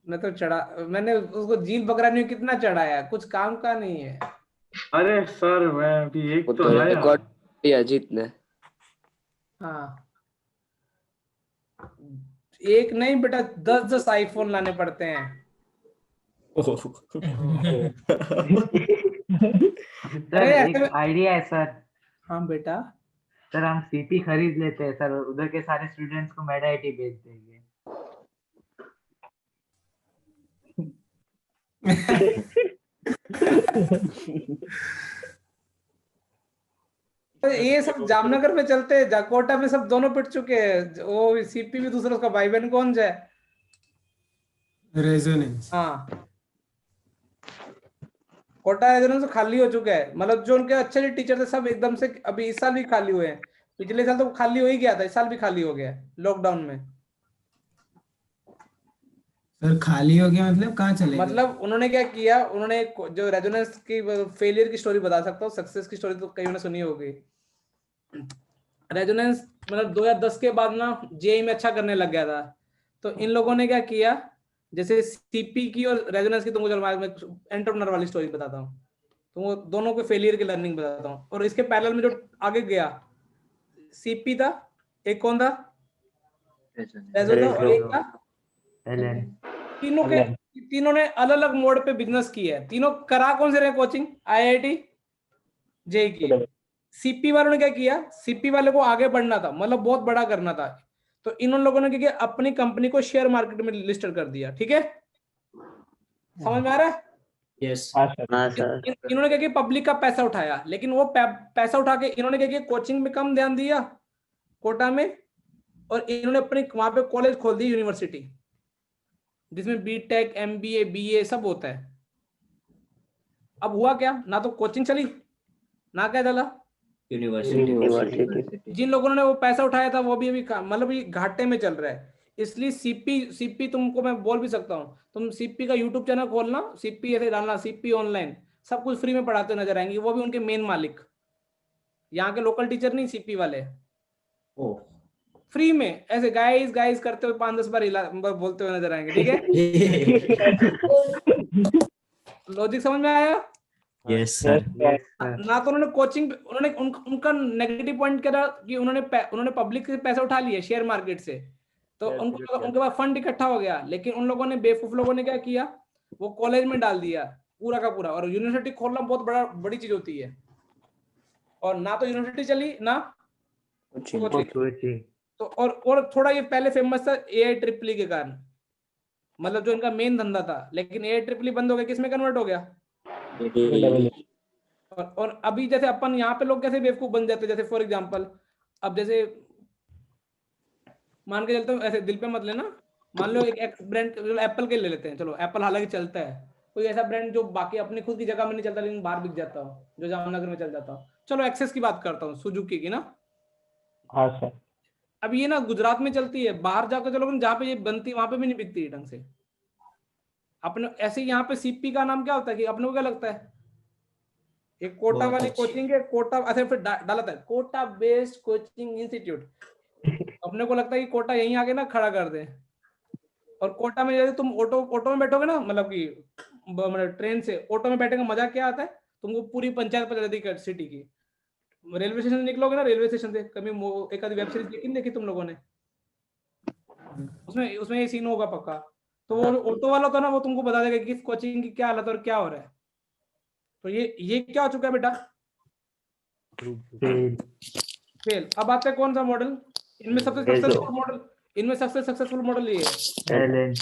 मैं तो चढ़ा, मैंने उसको झील बकराने में कितना चढ़ाया, कुछ काम का नहीं है। अरे सर मैं अभी एक वो तो तो लाया। रिकॉर्ड किया अजीत ने। हाँ एक नहीं बेटा 10-10 आईफोन लाने पड़ते हैं। सर एक आइडिया है सर। हाँ बेटा। सर हम सीपी खरीद लेते हैं सर, उधर के सारे स्टूडेंट्स को मेड आईटी भेज देंगे। तो ये सब जामनगर में चलते हैं, कोटा में सब दोनों पिट चुके हैं। वो सीपी भी दूसरा, उसका भाई बहन कौन जाए? रेजोनेंस। हाँ कोटा रेजोनेंस तो खाली हो चुका है। मतलब जो उनके अच्छे टीचर थे सब एकदम से अभी इस साल भी खाली हुए हैं। पिछले साल तो खाली हो ही गया था, इस साल भी खाली हो गया लॉकडाउन में। सर खाली हो गया मतलब कहाँ चले गए? मतलब उन्होंने क्या किया, उन्होंने जो रेजोनेंस की फेलियर की स्टोरी बता सकता हूँ, सक्सेस की स्टोरी तो कई ने सुनी होगी। रेजोनेंस मतलब 2010 के बाद ना जेईई में अच्छा करने लग गया था। तो इन लोगों ने क्या किया, जैसे सीपी की और रेजोनेंस की तुमको मैं एंटरप्रेन्योर वाली स्टोरी बताता हूँ, तुमको दोनों के फेलियर की लर्निंग बताता हूँ। और इसके पैरेलल में जो आगे गया, सीपी था, एक कौन था, रेजो था, और एक था तीनों ने अलग अलग मोड पे बिजनेस किया है। तीनों करा कौन से रहे कोचिंग? आईआईटी जेईई की। सीपी वालों ने क्या किया, सीपी वाले को आगे बढ़ना था, मतलब बहुत बड़ा करना था। तो इन लोगों ने क्या किया, अपनी कंपनी को शेयर मार्केट में लिस्टेड कर दिया। ठीक है, समझ में आ रहा है? यस इन्होंने क्या किया, पब्लिक का पैसा उठाया, लेकिन वो पैसा उठा के इन्होंने क्या किया, कोचिंग में कम ध्यान दिया कोटा में, और इन्होंने अपने वहां पे कॉलेज खोल दी, यूनिवर्सिटी, जिसमें बीटेक एमबीए बीए सब होता है। अब हुआ क्या, ना तो कोचिंग चली ना क्या चला, यूनिवर्सिटी। जिन लोगों ने वो पैसा उठाया था वो भी अभी मतलब ये घाटे में चल रहा है। इसलिए सीपी तुमको मैं बोल भी सकता हूँ, तुम सीपी का यूट्यूब चैनल खोलना, सीपी ऐसे डालना, सीपी ऑनलाइन, सब कुछ फ्री में पढ़ाते नजर आएंगे। वो भी उनके मेन मालिक, यहाँ के लोकल टीचर नहीं, सीपी वाले फ्री में ऐसे गाइस गाइस करते हुए 5-10 बार बोलते हुए नजर आएंगे। ठीक है, लॉजिक समझ में आया? Yes sir. ना तो उन्होंने कोचिंग, उन्होंने उनका नेगेटिव पॉइंट क्या था कि उन्होंने पब्लिक से पैसा उठा लिया शेयर मार्केट से, तो उनको उनके पास फंड इकट्ठा हो गया। लेकिन उन लोगों ने, बेवकूफ लोगों ने क्या किया, वो कॉलेज में डाल दिया पूरा का पूरा। और यूनिवर्सिटी खोलना बहुत बड़ी चीज होती है, और ना तो यूनिवर्सिटी चली ना कोचिंग। तो और थोड़ा ये पहले फेमस था AI-EEE के कारण, मतलब जो इनका मेन धंधा था। लेकिन AI-EEE बंद हो गया, किसमें कन्वर्ट हो गया? और अभी जैसे अपन यहाँ पे लोग कैसे बेवकूफ बन जाते हैं, जैसे फॉर एग्जांपल अब जैसे मान के चलते हो, ऐसे दिल पे मत लेना, मान लो एक ब्रांड एप्पल के ले लेते हैं, चलो एप्पल हालांकि चलता है, कोई ऐसा ब्रांड जो बाकी अपनी खुद की जगह में नहीं चलता लेकिन बाहर बिक जाता हो, जो जामनगर में चल जाता हो। चलो एक्सेस की बात करता हूँ, सुजुकी की ना। हाँ सर। अब ये ना गुजरात में चलती है, बाहर जाकर चलो जहाँ पे ये बनती वहां पे भी नहीं बिकती ढंग से। अपने ऐसे यहाँ पे सीपी का नाम क्या होता है कि अपने को क्या लगता है, एक कोटा बहुत वाली अच्छी। कोचिंग है, कोटा अच्छा फिर डाला था कोटा बेस्ड कोचिंग इंस्टीट्यूट। अपने को लगता है कि कोटा यहीं आके ना खड़ा कर दे। और कोटा में जैसे तुम ऑटो में बैठोगे ना, मतलब कि मतलब ट्रेन से ऑटो में बैठने का मजा क्या आता है, तुमको पूरी पंचायत पता चलती है सिटी की। रेलवे स्टेशन से निकलोगे ना, रेलवे स्टेशन से कभी एक आधी वेब सीरीज देखी तुम लोगों ने, उसमें उसमें ये सीन होगा पक्का। तो वो ऑटो वाला होता है ना, वो तुमको बता देगा कि किस कोचिंग की क्या हालत है और क्या हो रहा है। तो ये क्या हो चुका है बेटा, फेल। अब आते हैं कौन सा मॉडल, इनमें सबसे सक्सेसफुल मॉडल ये है,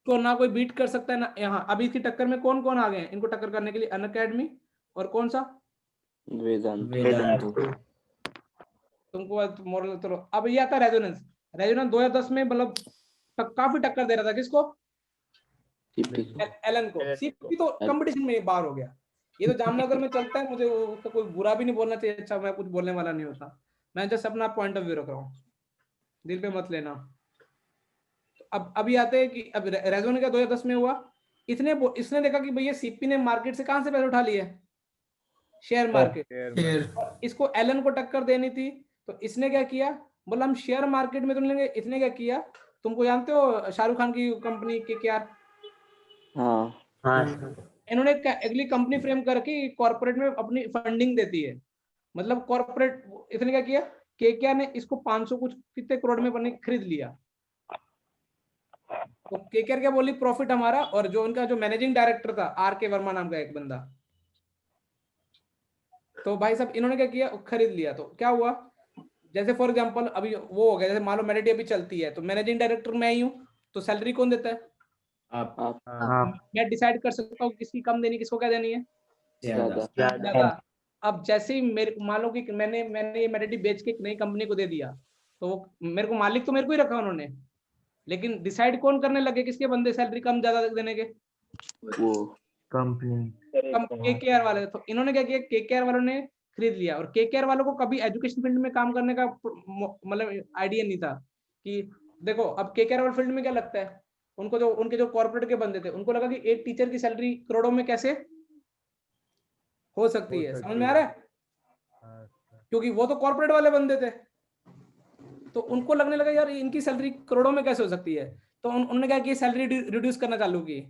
तो ना कोई बीट कर सकता है ना। यहाँ अभी इसी टक्कर में कौन कौन आ गए हैं इनको टक्कर करने के लिए, अनअकैडमी और कौन सा वेदांत। तुमको मॉडल। चलो अब ये आता है रेजोनेंस। 2010 में मतलब काफी टक्कर दे रहा था किसको, एलन को। सीपी तो कंपटीशन में बाहर हो गया। ये तो जामनगर में चलता है, मुझे उसका कोई बुरा भी नहीं बोलना चाहिए। अच्छा मैं कुछ बोलने वाला नहीं होता, मैं जस्ट अपना पॉइंट ऑफ व्यू रख रहा हूँ, दिल पे मत लेना। अब अभी आते हैं कि अब रेजोन का 2010 में हुआ, इसने देखा कि भैया सीपी ने मार्केट से कहां से पैसे उठा लिए, शेयर मार्केट। इसको एलन को टक्कर देनी थी, तो इसने क्या किया, बोला हम शेयर मार्केट में तुम लेंगे। इसने क्या किया, तुमको जानते हो शाहरुख खान की कंपनी KKR, इन्होंने अगली कंपनी फ्रेम करके कॉर्पोरेट में अपनी फंडिंग देती है। मतलब कॉर्पोरेट, इसने क्या किया, KKR ने इसको 500 कुछ कितने करोड़ में खरीद लिया। तो KKR क्या बोली, प्रॉफिट हमारा। और जो उनका जो मैनेजिंग डायरेक्टर था RK वर्मा नाम का एक बंदा, तो भाई साहब इन्होंने क्या किया, खरीद लिया। तो क्या हुआ, जैसे फॉर एग्जांपल अभी वो हो गया, जैसे मान लो मेरिटी अभी चलती है, तो मैनेजिंग डायरेक्टर मैं ही हूँ, तो सैलरी कौन देता है, आप मैं डिसाइड कर सकता हूँ किसकी कम देनी, किसको क्या देनी है, ज्यादा। अब जैसे ही मेरे मान लो कि मैंने ये मेरिटी बेच के एक नई कंपनी को दे दिया, तो मेरे को मालिक तो मेरे को ही रखा उन्होंने, लेकिन डिसाइड कौन करने लगे किसके बंदे सैलरी कम ज्यादा देने के, वो कंपनी KKR वाले। तो इन्होंने क्या किया, KKR वालों ने खरीद लिया। और KKR वालों को कभी एजुकेशन फील्ड में काम करने का मतलब आइडिया नहीं था कि देखो अब KKR वाले फील्ड में क्या लगता है उनको, जो उनके जो कॉर्पोरेट के बंदे थे उनको लगा कि एक टीचर की सैलरी करोड़ों में कैसे हो सकती है, समझ में आ रहा है, क्योंकि वो तो कॉर्पोरेट वाले बंदे थे। तो उनको लगने लगा यार इनकी सैलरी करोड़ों में कैसे हो सकती है। तो उन्होंने क्या किया, सैलरी रिड्यूस करना चालू की।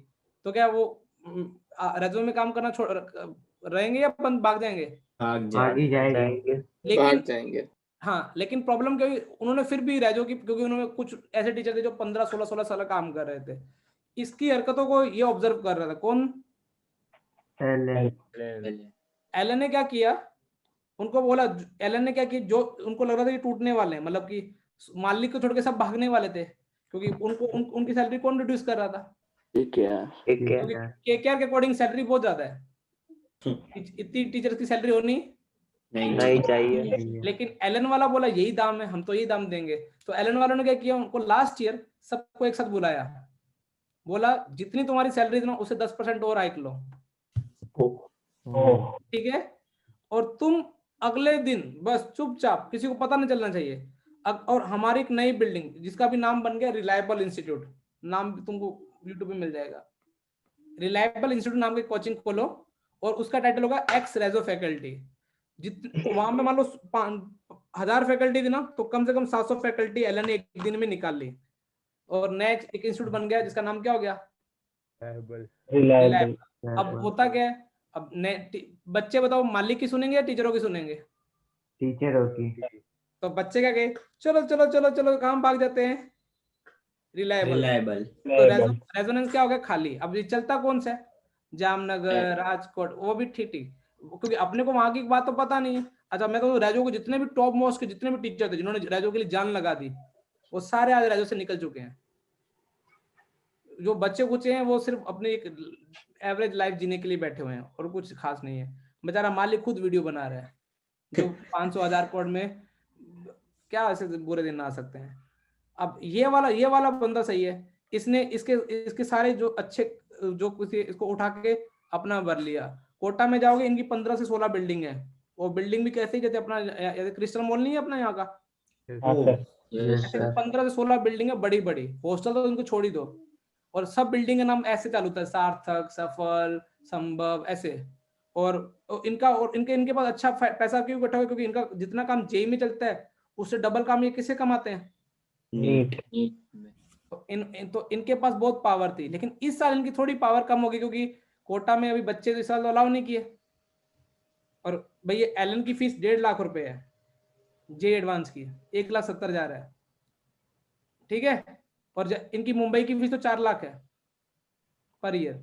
तो क्या वो रेज्यूमे में काम करना छोड़ रहेंगे या भाग जाएंगे, जाएंगे। हाँ, लेकिन प्रॉब्लम क्या हुई, उन्होंने फिर भी रेजो की, क्योंकि उन्होंने कुछ ऐसे टीचर थे जो 15-16 साल काम कर रहे थे, इसकी हरकतों को ये ऑब्जर्व कर रहा था। कौन, एलन ने क्या किया, उनको बोला, एलन ने क्या किया, जो उनको लग रहा था कि टूटने वाले हैं, मतलब कि मालिक को छोड़ के सब भागने वाले थे, क्योंकि उनको उनकी सैलरी कौन रिड्यूस कर रहा था, KKR के अकॉर्डिंग सैलरी बहुत ज्यादा है, इतनी टीचर की सैलरी होनी नहीं चाहिए। लेकिन एलन वाला बोला यही दाम है, हम तो यही दाम देंगे। तो एलन वालों ने क्या किया, उनको लास्ट ईयर सबको एक साथ बुलाया, बोला जितनी तुम्हारी सैलरी थी ना उसे 10% और हाइक लो, ठीक है, और तुम अगले दिन बस चुपचाप, किसी को पता नहीं चलना चाहिए। और हमारी एक नई बिल्डिंग जिसका भी नाम बन गया रिलायबल इंस्टीट्यूट, नाम तुमको यूट्यूब पे मिल जाएगा, रिलायबल इंस्टीट्यूट नाम की कोचिंग खोलो, और उसका टाइटल होगा एक्स रेजो फैकल्टी। वहां पे मान लो 1000 फैकल्टी थी ना, तो कम से कम 700 फैकल्टी एलन ने एक दिन में निकाल ली, और नेक्स्ट एक इंस्टीट्यूट बन गया जिसका नाम क्या हो गया, रिलायबल। अब होता क्या है, अब बच्चे बताओ मालिक की सुनेंगे या टीचरों की सुनेंगे, टीचरों की। तो बच्चे क्या कहे, चलो चलो चलो चलो काम भाग जाते हैं, रिलायबल। तो रेजोनेंस क्या हो गया, खाली। अब ये चलता कौन सा है, जामनगर, राजकोट, वो भी ठीक, क्योंकि अपने को वहां की बात तो पता नहीं है। अच्छा मैं कहूँ रेजो को जितने भी टॉप मोस्ट के जितने भी टीचर थे जिन्होंने रेजो के लिए जान लगा दी, वो सारे आज रेजो से निकल चुके हैं। जो बच्चे कुछ हैं वो सिर्फ अपने एक एवरेज लाइफ जीने के लिए बैठे हुए हैं, और कुछ खास नहीं है। बेचारा मालिक खुद वीडियो बना रहा है, जो 500,000 करोड़ में क्या ऐसे बुरे दिन आ सकते हैं। अब ये वाला बंदा सही है, इसने इसके सारे जो अच्छे जो किसी इसको उठा के अपना भर लिया। कोटा में जाओगे, इनकी 15 से 16 बिल्डिंग है, वो बिल्डिंग भी कैसे जैसे अपना क्रिस्टल मॉल नहीं है अपना यहाँ का, 15 से 16 बिल्डिंग है बड़ी बड़ी। हॉस्टल तो उनको छोड़ ही दो, और सब बिल्डिंग का नाम ऐसे चालू होता है, सार्थक, सफल, संभव, ऐसे। और इनके पास अच्छा पैसा क्यों इकट्ठा हुआ, क्योंकि इनका जितना काम जेई में चलता है उससे डबल काम ये किससे कमाते हैं, नीट। तो इनके पास बहुत पावर थी। लेकिन इस साल इनकी थोड़ी पावर कम होगी, क्योंकि कोटा में अभी बच्चे तो इस साल अलाउ नहीं किए। और भाई ये एलन की फीस 1.5 लाख रुपए है, जे एडवांस की 1,70,000 है, ठीक है। और इनकी मुंबई की फीस तो 4 लाख है पर ईयर।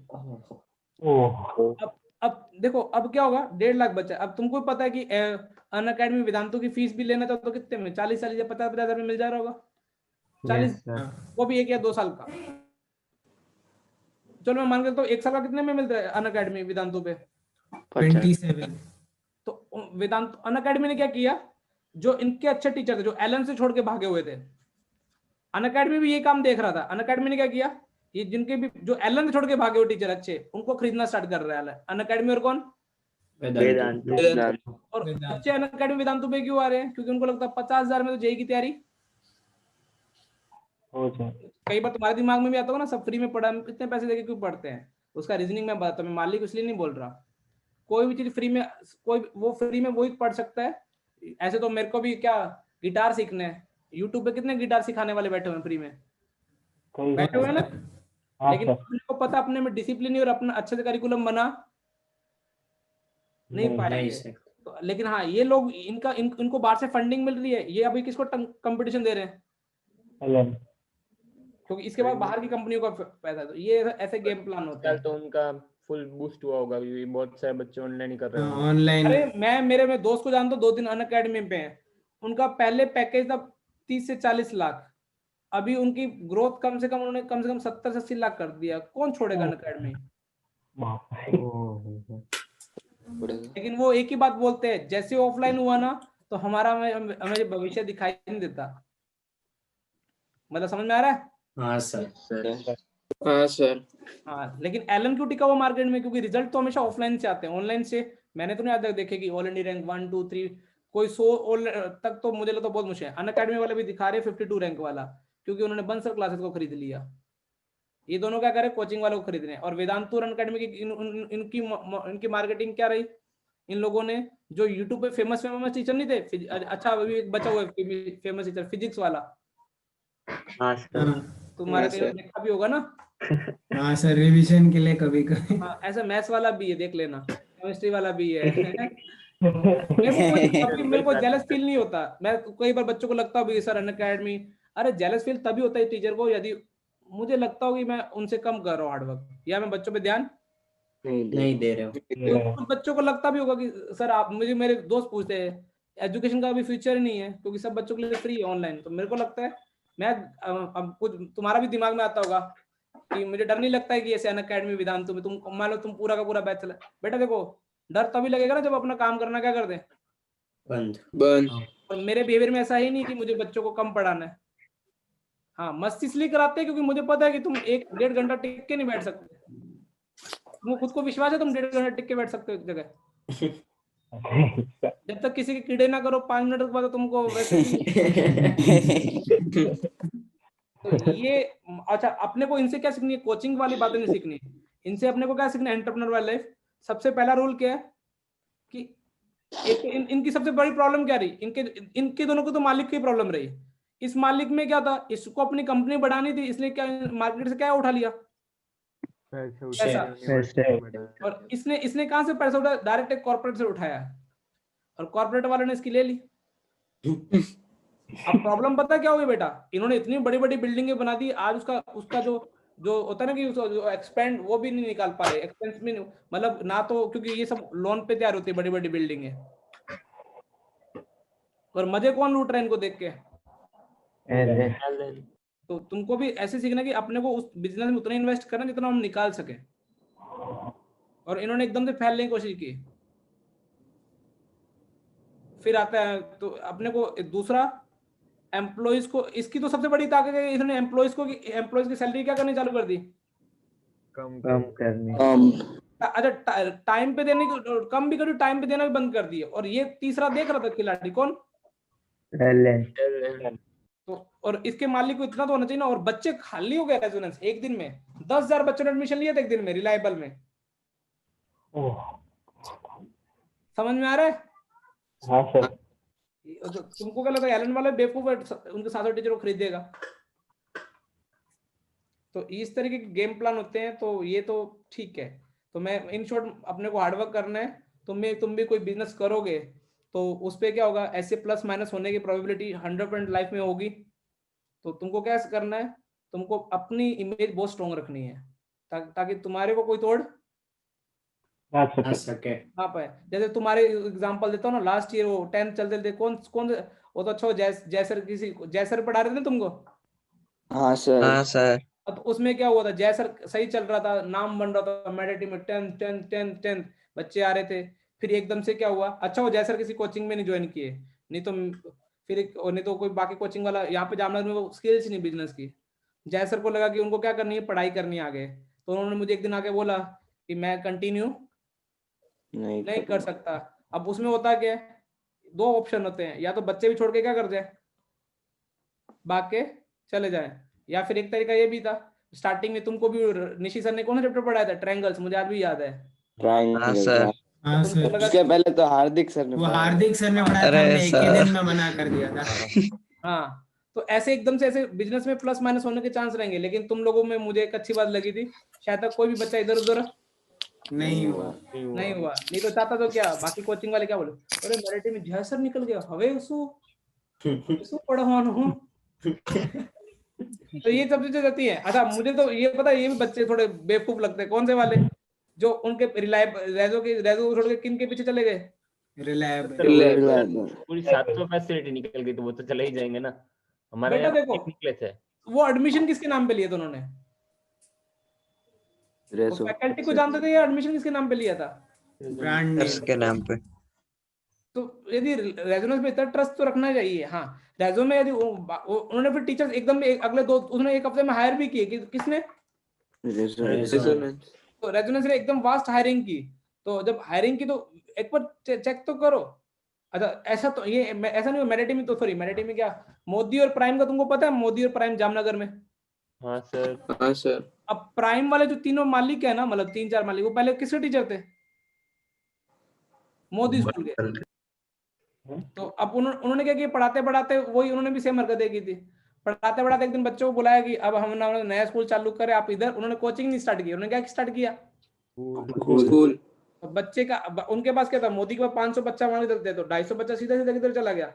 अब देखो अब क्या होगा, 1.5 लाख बचा। अब तुमको पता है कि अन अकेडमी वेदांतों की फीस भी लेना तो कितने में 40 या 50,000 में मिल जा रहा होगा, 40 वो भी 1 या 2 साल का। चलो मैं मान के तो 1 साल का कितने में मिलता है अन अकेडमी वेदांतों पे 27। तो वेदांत अन अकेडमी ने क्या किया, जो इनके अच्छे टीचर थे जो एलन से छोड़ के भागे हुए थे, अन अकेडमी भी ये काम देख रहा था। अन अकेडमी ने क्या किया, ये जिनके भी जो एलन से छोड़ के भागे हुए टीचर अच्छे, उनको खरीदना स्टार्ट कर रहा है अन अकेडमी। और कौन, वेदांत। और बच्चे अन अकेडमी वेदांतों पे क्यों आ रहे हैं, क्योंकि उनको लगता है 50,000 में तो जेई की तैयारी हो जाए। कई बार तुम्हारे दिमाग में भी आता होगा ना, सब फ्री में पढ़ा, इतने पैसे देके क्यों पढ़ते हैं। उसका रीजनिंग मैं बताता हूँ, मैं मालिक इसलिए नहीं बोल रहा। कोई भी चीज फ्री में, कोई वो फ्री में वही पढ़ सकता है। ऐसे तो मेरे को भी क्या गिटार सीखना है, यूट्यूब पे कितने गिटार सिखाने वाले बैठे हुए हैं फ्री में, बैठे हुए हैं ना। लेकिन अपने को पता अपने में डिसिप्लिन और अपना अच्छे से करिकुलम बना नहीं पाएंगे। तो लेकिन हाँ, ये लोग इनको बाहर से फंडिंग मिल रही है, ये अभी किसको कंपटीशन दे रहे हैं, क्योंकि इसके बाद बाहर की कंपनियों का पैसा। तो ये ऐसे गेम प्लान होता है। तो उनका फुल बूस्ट हुआ होगा, क्योंकि बहुत सारे बच्चे ऑनलाइन ही कर रहे हैं। ऑनलाइन। अरे मैं मेरे दोस्त को जानता हूँ, 2 दिन अन अकेडमी पे हैं। उनका पहले पैकेज था 30 से 40 लाख, अभी उनकी ग्रोथ कम से कम उन्होंने कम से कम 70 से 80 लाख कर दिया। कौन छोड़ेगा अन अकेडमी। लेकिन वो एक ही बात बोलते हैं, जैसे ऑफलाइन हुआ ना तो हमारा हमें भविष्य दिखाई नहीं देता। मतलब समझ में आ रहा है। हाँ सर। हाँ सर। हाँ, लेकिन एलन क्यों टिका हुआ मार्केट में, क्योंकि रिजल्ट तो हमेशा ऑफलाइन से आते हैं। ऑनलाइन से मैंने तो नहीं आज तक देखे कि ऑल इंडिया रैंक 1 2 3 कोई 100 तक तो मुझे लगता बहुत मुश्किल है। अन अकेडमी वाले भी दिखा रहे 52 रैंक वाला, क्योंकि उन्होंने बंसर क्लासेस को खरीद लिया। ये दोनों क्या करे, कोचिंग वालों को खरीद रहे हैं। और वेदांतु और अन अकेडमी की इनकी मार्केटिंग क्या रही, इन लोगों ने जो यूट्यूब पे फेमस टीचर नहीं थे, अच्छा अभी एक बचा हुआ है फेमस टीचर फिजिक्स वाला, तुम्हारे देखा भी होगा ना। हाँ सर, रिवीजन के लिए कभी कभी। हाँ, ऐसा मैथ्स वाला भी है, देख लेना, केमिस्ट्री वाला भी है। मेरे को जेलस फील नहीं होता। मैं कई बार बच्चों को लगता है सर अन अकेडमी, अरे जेलस फील तभी होता है टीचर को यदि मुझे लगता हो कि मैं उनसे कम कर रहा हूँ हार्डवर्क, या मैं बच्चों पे ध्यान नहीं दे रहे हो। कुछ बच्चों को लगता भी होगा कि सर आप, मुझे मेरे दोस्त पूछते हैं एजुकेशन का अभी फ्यूचर ही नहीं है, क्योंकि सब बच्चों के लिए फ्री है ऑनलाइन। तो मेरे को लगता है मैं अब कुछ तुम्हारा भी दिमाग में आता होगा कि मुझे डर नहीं लगता है कि ऐसे अन अकेडमी वेदांतु में तुम मान लो तुम पूरा का पूरा बैच चला। बेटा देखो, डर तभी लगेगा ना जब अपना काम करना क्या कर दे बंद। और मेरे बिहेवियर में ऐसा ही नहीं कि मुझे बच्चों को कम पढ़ाना है। हाँ, मस्ती इसलिए कराते हैं क्योंकि मुझे पता है कि तुम 1-1.5 घंटा टिक के नहीं बैठ सकते। तुमको खुद को विश्वास है तुम 1.5 घंटा टिक के बैठ सकते हो एक जगह। जब तक किसी के कीड़े ना करो 5 मिनट के बाद तुमको वैसे तो ये अच्छा, अपने को इनसे क्या सीखनी है, कोचिंग वाली बातें नहीं सीखनी। इनसे अपने को क्या सीखना है, एंटरप्रेन्योर वाली लाइफ। सबसे पहला रूल क्या है कि एक इनकी सबसे बड़ी प्रॉब्लम क्या रही, इनके दोनों को तो मालिक की प्रॉब्लम रही। इस मालिक में क्या था, इसको अपनी कंपनी बढ़ानी थी, इसलिए क्या मार्केट से क्या उठा लिया, पैसा। और इसने कहां से पैसा उठाया, डायरेक्ट एक कॉर्पोरेट से उठाया, और कॉर्पोरेट वालों ने इसकी ले ली। अब प्रॉब्लम पता क्या होगी बेटा, इन्होंने इतनी बड़ी बड़ी बिल्डिंगें बना दी, आज उसका जो होता है ना कि जो एक्सपेंड वो भी नहीं निकाल पा रहे, एक्सपेंस भी नहीं, मतलब ना तो, क्योंकि ये सब लोन पे तैयार होती है बड़ी बड़ी बिल्डिंगें। और मजे कौन लूट रहा है इनको देख के। तो तुमको भी ऐसे सीखना कि अपने को उस बिजनेस में उतना इन्वेस्ट करना जितना हम निकाल सके। और इन्होंने एकदम से फैलने की कोशिश की। फिर आता है तो अपने को दूसरा, एम्प्लॉइज को, इसकी तो सबसे बड़ी ताकत है इन्होंने एम्प्लॉइज की सैलरी क्या करनी चालू कर दी, कम करनी। अच्छा, टाइम पे देने की कम भी करी, टाइम पे देना भी बंद कर दिया। और ये तीसरा देख रहा था खिलाड़ी कौन, तो और इसके मालिक को इतना तो होना चाहिए ना। और बच्चे खाली हो गए रेजोनेंस एक दिन में, 10,000 बच्चों ने एडमिशन लिया था एक दिन में रिलायबल में। समझ में आ रहा है? हाँ सर। तो तुमको क्या लगता है एलन वाले बेवकूफ है, उनके साथ टीचर को खरीदेगा? तो इस तरीके के गेम प्लान होते हैं, तो ये तो ठीक है। तो मैं इन शॉर्ट अपने को हार्डवर्क करना है। तुम भी कोई बिजनेस करोगे तो उस पे क्या होगा, ऐसे प्लस माइनस होने की प्रोबेबिलिटी 100% लाइफ में होगी। तो तुमको क्या करना है, तुमको अपनी इमेज बहुत स्ट्रॉन्ग रखनी है ताकि तुम्हारे को कोई तोड़ आ सके। ना पाए। जैसे तुम्हारे एग्जांपल देता हूँ ना, लास्ट ईयर वो 10th चलते थे, कौन कौन वो तो अच्छा जयसर पढ़ा रहे थे तुमको। हाँ सर। हाँ सर। तो उसमें क्या हुआ था, जयसर सही चल रहा था, नाम बन रहा था मेडिटी में, 10th बच्चे आ रहे थे। फिर एकदम से क्या हुआ, अच्छा वो जयसर किसी कोचिंग में नहीं ज्वाइन किए, नहीं तो कोई बाकी कोचिंग वाला यहाँ पे जामनगर में वो स्किल्स नहीं बिजनेस की। जयसर को लगा कि उनको क्या करनी है, पढ़ाई करनी है आगे, तो उन्होंने मुझे एक दिन आके बोला कि मैं कंटिन्यू नहीं कर सकता। अब उसमें होता क्या है, दो ऑप्शन होते हैं, या तो बच्चे भी छोड़ के क्या कर जाए, भाग के चले जाए, या फिर एक तरीका ये भी था, स्टार्टिंग में तुमको भी निशी सर ने कौन सा चैप्टर पढ़ाया था, ट्रायंगल्स, मुझे आज भी याद है। हाँ सर। हाँ सर, उसके पहले तो हार्दिक सर ने वो पढ़ाया। हार्दिक सर ने पढ़ाया था, अरे हमने एक ही सर। दिन में मना कर दिया था। हाँ, तो ऐसे एकदम से ऐसे बिजनेस में प्लस माइनस होने के चांस रहेंगे, लेकिन तुम लोगों में मुझे एक अच्छी बात लगी थी, शायद तक कोई भी बच्चा इधर उधर नहीं हुआ। नहीं तो चाहता तो क्या, बाकी कोचिंग वाले क्या बोले, अरे मेरे टीम में जयसर निकल गया, हवे उसको पढ़वाना हो। तो ये सब चीजें रहती है। अच्छा, मुझे तो ये पता है, ये भी बच्चे थोड़े बेवकूफ लगते हैं, कौन से वाले, जो उनके रेजो को छोड़ के किन के पीछे चले गए, रिलायबल। पूरी 700 फैसिलिटी निकल गई तो वो तो चले ही जाएंगे ना। हमारे बेटा यहाँ देखो, एक निकले थे। वो एडमिशन किसके नाम पे लिए थे उन्होंने, फैकल्टी को जानते थे या एडमिशन किसके नाम पे लिया था, ब्रांड के नाम पे। तो यदि रेज्यूमे में इतना ट्रस्ट तो रखना चाहिए। हाँ, रेज्यूमे यदि उन्होंने फिर टीचर्स एकदम अगले उन्होंने एक हफ्ते में हायर भी किए, किसने, तो रेज्यूमे से एकदम वास्ट हायरिंग की। तो जब हायरिंग की तो एक बार चेक तो करो। अच्छा, ऐसा तो ये ऐसा नहीं, मेरिटी में तो सॉरी, मेरिटी में क्या, मोदी और प्राइम का तुमको पता है, मोदी और प्राइम जामनगर में। हाँ सर। हाँ सर। अब प्राइम वाले जो तीनों मालिक है ना, मतलब 3-4 मालिक, वो पहले किसके टीचर थे, मोदी स्कूल के। तो अब उन्होंने क्या किया, पढ़ाते पढ़ाते वही उन्होंने भी सेम हरकतें की थी। पढ़ाते पढ़ाते एक दिन बच्चों को बुलाया कि अब हम ना नया स्कूल चालू करें, आप इधर, उन्होंने कोचिंग नहीं स्टार्ट की, उन्होंने क्या स्टार्ट किया, स्कूल। तो बच्चे का उनके पास क्या था, मोदी के पास 500 बच्चा वहां देते, तो 250 बच्चा सीधा सीधा किधर चला गया,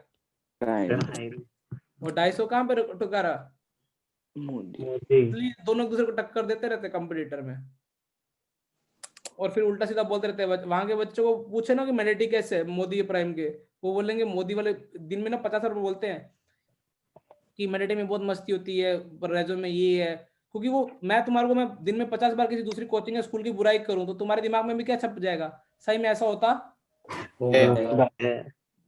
वो 250 कहाँ पे टुका रहा, दोनों एक दूसरे को टक्कर देते रहते कंपटीटर में, और फिर उल्टा सीधा बोलते रहते हैं। वहां के बच्चों को पूछे ना कि मेडिटी कैसे है मोदी प्राइम के, वो बोलेंगे मोदी वाले दिन में ना 50 रुपए बोलते हैं कि मेडिटी में बहुत मस्ती होती है, पर रेजो में ये है, क्योंकि वो मैं दिन में 50 बार किसी दूसरी कोचिंग या स्कूल की बुराई करूं तो तुम्हारे दिमाग में भी क्या छप जाएगा, सही में ऐसा होता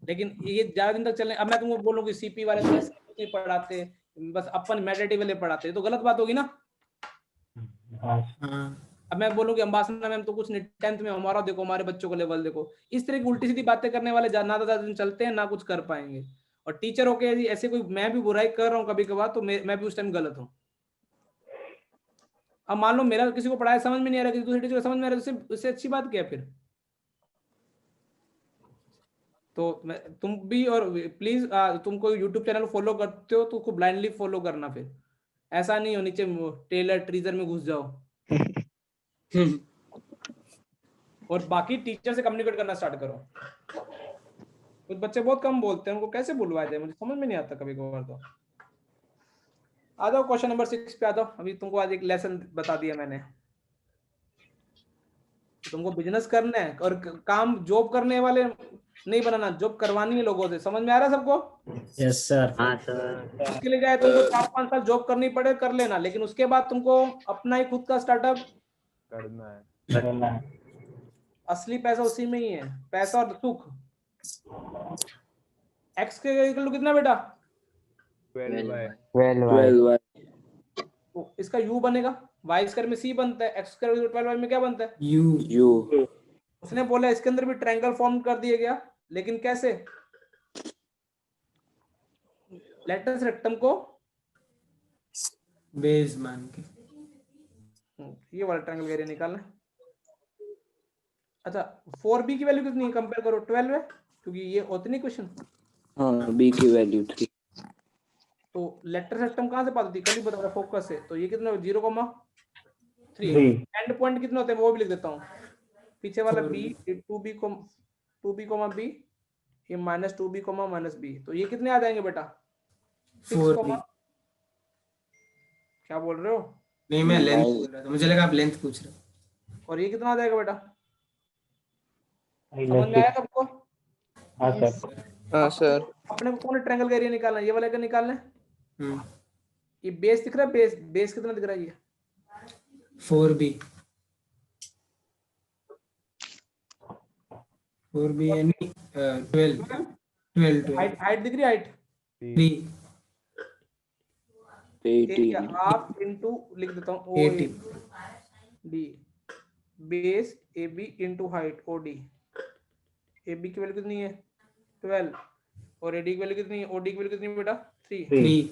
लेकिन ये ज्यादा दिन तक चलने। अब मैं तुमको बोलूं कि सीपी वाले तो ऐसे नहीं पढ़ाते, बस अपन मेडिटी वाले पढ़ाते, तो गलत बात होगी ना। अब मैं बोलूं कि अंबासना मैम तो कुछ नहीं, 10th में हमारा देखो, हमारे बच्चों को लेवल देखो, इस तरह की उल्टी सीधी बातें करने वाले ना ज्यादा दिन चलते हैं ना कुछ कर पाएंगे। और टीचर होके यदि ऐसे कोई मैं भी बुराई कर रहा हूँ कभी कभार, तो मैं भी उस टाइम गलत हूँ। अब मान लो मेरा किसी को पढ़ाया समझ में नहीं आ रहा, किसी दूसरे टीचर को समझ में आ रहा है, उससे अच्छी बात क्या फिर। तो तुम भी, और प्लीज तुमको यूट्यूब चैनल फॉलो करते हो तो खूब ब्लाइंडली फॉलो करना, फिर ऐसा नहीं हो नीचे टेलर ट्रीजर में घुस जाओ। और बाकी टीचर से कम्युनिकेट करना स्टार्ट करो। कुछ बच्चे बहुत कम बोलते हैं, उनको कैसे बुलवाया जाए, मुझे समझ में नहीं आता कभी कभार। तो आ जाओ क्वेश्चन नंबर 6 पे आ जाओ। अभी तुमको आज एक लेसन बता दिया मैंने, तुमको बिजनेस करना है और काम जॉब करने वाले नहीं बनाना, जॉब करवानी है लोगों से। समझ में आ रहा है सबको? Yes sir. हाँ सर। उसके लिए चाहे तुमको 4-5 साल जॉब करनी पड़े कर लेना, लेकिन उसके बाद तुमको अपना ही खुद का स्टार्टअप करना है। असली पैसा उसी में ही है, पैसा और सुख। एक्स के इक्वल टू कितना बेटा, 12 तो इसका u बनेगा, y स्क्वायर में c बनता है, x स्क्वायर 12y में क्या बनता है U। उसने बोला इसके अंदर भी ट्रायंगल फॉर्म कर दिया गया, लेकिन कैसे, लेटस रेक्टम को बेस मान के ये वाला ट्रायंगल एरिया निकालना। अच्छा 4b की वैल्यू कितनी है कंपेयर करो 12 है क्योंकि ये होती नहीं क्वेश्चन। हाँ बी की वैल्यू 3। तो लेटर सिस्टम कहाँ से पाती थी कल ही बता रहा फोकस से। तो ये कितना 0,3 एंड पॉइंट कितने होते हैं वो भी लिख देता हूँ। पीछे वाला b 2b b ये -2b -b तो ये कितने आ जाएंगे बेटा 4b। क्या बोल रहे हो? नहीं मैं लेंथ बोल रहा था, मुझे लगा आप लेंथ पूछ रहे हो। और ये कितना आ जाएगा बेटा समझ में आया सबको? हाँ सर। हाँ सर। अपने को कौन ट्रायंगल का एरिया निकालना है ये वाला का निकालना है। ये बेस दिख रहा है बेस कितना दिख रहा है ये 4b 4b यानी 12 हाइट दिख रही है हाइट 3 एरिया हाफ इनटू लिख देता हूँ O D base A B into height O D. A B की वैल्यू कितनी है 12 और ए डी की वैल्यू कितनी है ओ डी की वैल्यू कितनी है बेटा 3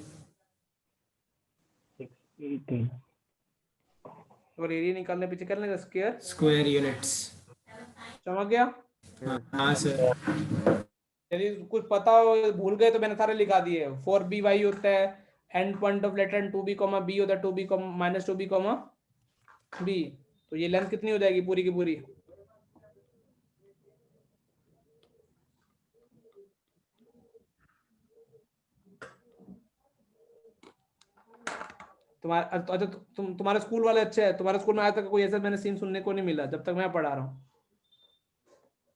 और एरिया निकालने पीछे करने का स्क्वायर यूनिट्स। समझ गया? हाँ सर। यदि कुछ पता हो भूल गए तो मैंने सारे लिखा दिए। 4b y होता है end point of letter 2b b होता है 2b -2b b। तो ये लेंथ कितनी हो जाएगी पूरी की पूरी तुम्हारा अच्छा तुम्हारे स्कूल वाले अच्छे हैं। तुम्हारे स्कूल में आज तक कोई ऐसा मैंने सीन सुनने को नहीं मिला जब तक मैं पढ़ा रहा हूँ।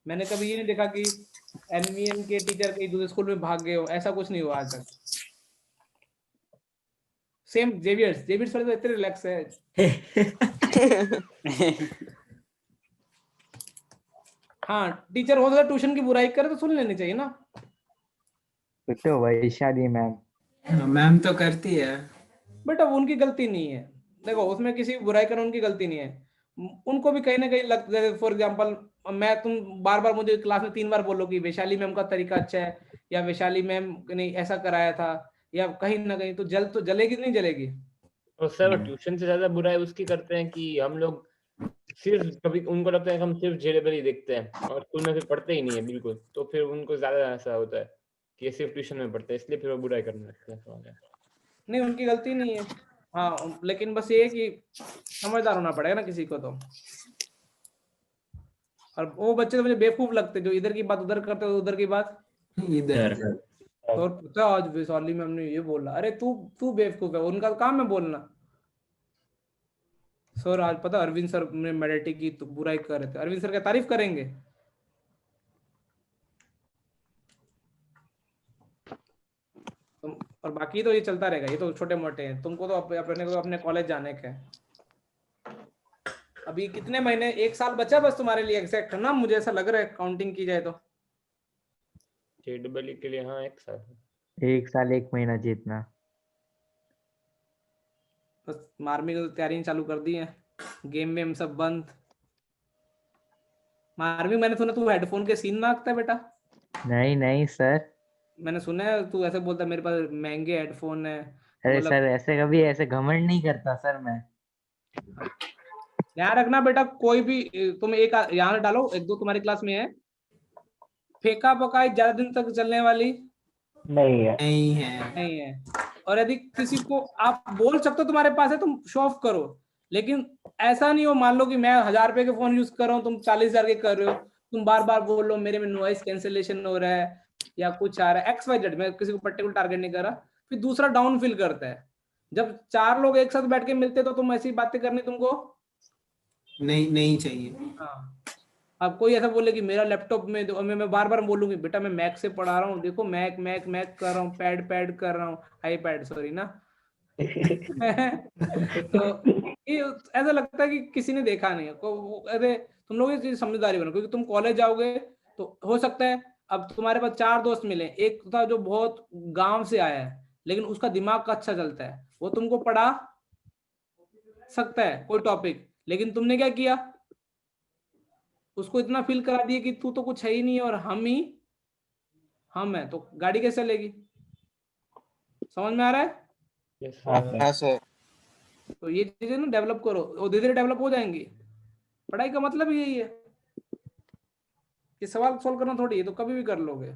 मैंने कभी ये नहीं देखा कि एनवीएम के टीचर कहीं दूसरे स्कूल में भाग गए हो ऐसा कुछ नहीं हुआ आज तक। सेम जेवियर्स वाले तो इतने रिलैक्स है। हाँ टीचर हो सकता ट्यूशन की बुराई करे तो सुन लेनी चाहिए ना। तो वैशाली मैम तो करती है बेटा उनकी गलती नहीं है। देखो उसमें किसी बुराई करना उनकी गलती नहीं है। उनको भी कहीं ना कहीं लगता है। फॉर एग्जांपल मैं तुम बार बार मुझे क्लास में 3 बार बोलो कि वैशाली मैम का तरीका अच्छा है या वैशाली मैम ने ऐसा कराया था या कहीं ना कहीं तो जलेगी नहीं जलेगी। और सर ट्यूशन से ज्यादा बुराई उसकी करते हैं कि हम लोग सिर्फ कभी उनको लगता है कि हम सिर्फ जेरेबल ही देखते हैं और स्कूल में फिर पढ़ते ही नहीं है बिल्कुल। तो फिर उनको ज्यादा ऐसा होता है कि ये सिर्फ ट्यूशन में पढ़ते हैं इसलिए फिर वो बुराई करने लगते हैं। नहीं उनकी गलती नहीं है। हाँ लेकिन बस ये है कि समझदार होना पड़ेगा ना किसी को तो। और वो बच्चे तो मुझे बेवकूफ लगते जो इधर की बात उधर करते उधर की बात इधर। और पता आज वैशाली मैम ने ये बोला अरे तू बेवकूफ है उनका काम है बोलना। सर आज पता अरविंद सर ने मेडिटी की तो बुराई कर रहे थे। अरविंद सर का तारीफ करेंगे। और बाकी तो ये चलता रहेगा। ये तो छोटे मोटे हैं। तुमको तो अपने कॉलेज जाने का है। अभी कितने महीने 1 साल बचा बस तुम्हारे लिए एग्जैक्ट ना मुझे ऐसा लग रहा है काउंटिंग की जाए तो जेडबल के लिए। हाँ 1 साल 1 महीना जीतना। बस आर्मी की तैयारी चालू कर दी है। गेम में सब बंद। आर्मी मैंने सुना तू हेडफोन के सीन मांगता है बेटा। नहीं सर मैंने सुना है तू ऐसे बोलता है मेरे पास महंगे हेडफोन है। अरे सर ऐसे कभी ऐसे घमंड नहीं करता सर मैं। ध्यान रखना बेटा कोई भी तुम एक यहाँ डालो 1-2 तुम्हारी क्लास में है। फेंका पकाई ज्यादा दिन तक चलने वाली नहीं है। और यदि किसी को आप बोल सकते हो तुम्हारे पास है तुम शो ऑफ करो। लेकिन ऐसा नहीं हो मान लो कि मैं 1000 रुपए के फोन यूज कर रहा हूँ तुम 40,000 के कर रहे हो। तुम बार बार बोल लो मेरे में नॉइस कैंसिलेशन हो रहा है या कुछ आ रहा है XYZ। मैं किसी को पर्टिकुलर टारगेट नहीं कर रहा। फिर दूसरा डाउन फील करता है। जब 4 लोग एक साथ बैठ के मिलते तो तुम ऐसी बातें करनी तुमको नहीं चाहिए। हाँ अब कोई ऐसा बोले कि मेरा लैपटॉप में तो मैं बार बार बोलूंगी बेटा मैं मैक से पढ़ा रहा हूँ देखो मैक कर रहा हूँ पैड कर रहा हूँ iPad सॉरी ना। तो ये ऐसा लगता है कि किसी ने देखा नहीं है। अरे तुम लोग ये समझदारी बनो क्योंकि तुम कॉलेज जाओगे तो हो सकता है अब तुम्हारे पास 4 दोस्त मिले। एक था जो बहुत गांव से आया है लेकिन उसका दिमाग का अच्छा चलता है वो तुमको पढ़ा सकता है कोई टॉपिक। लेकिन तुमने क्या किया उसको इतना फील करा दिया कि तू तो कुछ है ही नहीं और हम है तो गाड़ी कैसे चलेगी। समझ में आ रहा है? हाँ सर। तो ये चीजें ना डेवलप करो और धीरे धीरे डेवलप हो जाएंगी। पढ़ाई का मतलब यही है। कि सवाल सॉल्व करना थोड़ी है, तो कभी भी कर लोगे।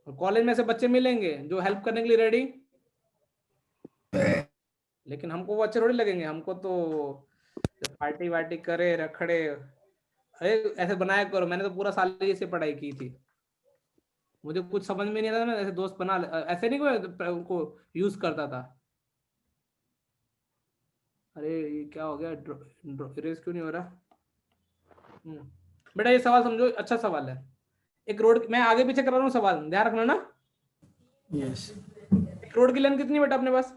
और कॉलेज में से बच्चे मिलेंगे जो हेल्प करने के लिए रेडी, लेकिन हमको वो अच्छे थोड़ी लगेंगे। हमको तो पार्टी वार्टी करे रखड़े, अरे ऐसे बनाया करो। मैंने तो पूरा साल ही ऐसे पढ़ाई की थी, मुझे कुछ समझ में नहीं आता, मैं ऐसे दोस्त बना ऐसे नहीं कोई उनको यूज करता था। अरे ये क्या हो गया, इरेज क्यों नहीं हो रहा? बेटा ये सवाल समझो, अच्छा सवाल है। एक रोड, मैं आगे पीछे करा रहा हूँ सवाल, ध्यान रखना ना। यस। एक रोड की लेंथ कितनी बेटा अपने पास?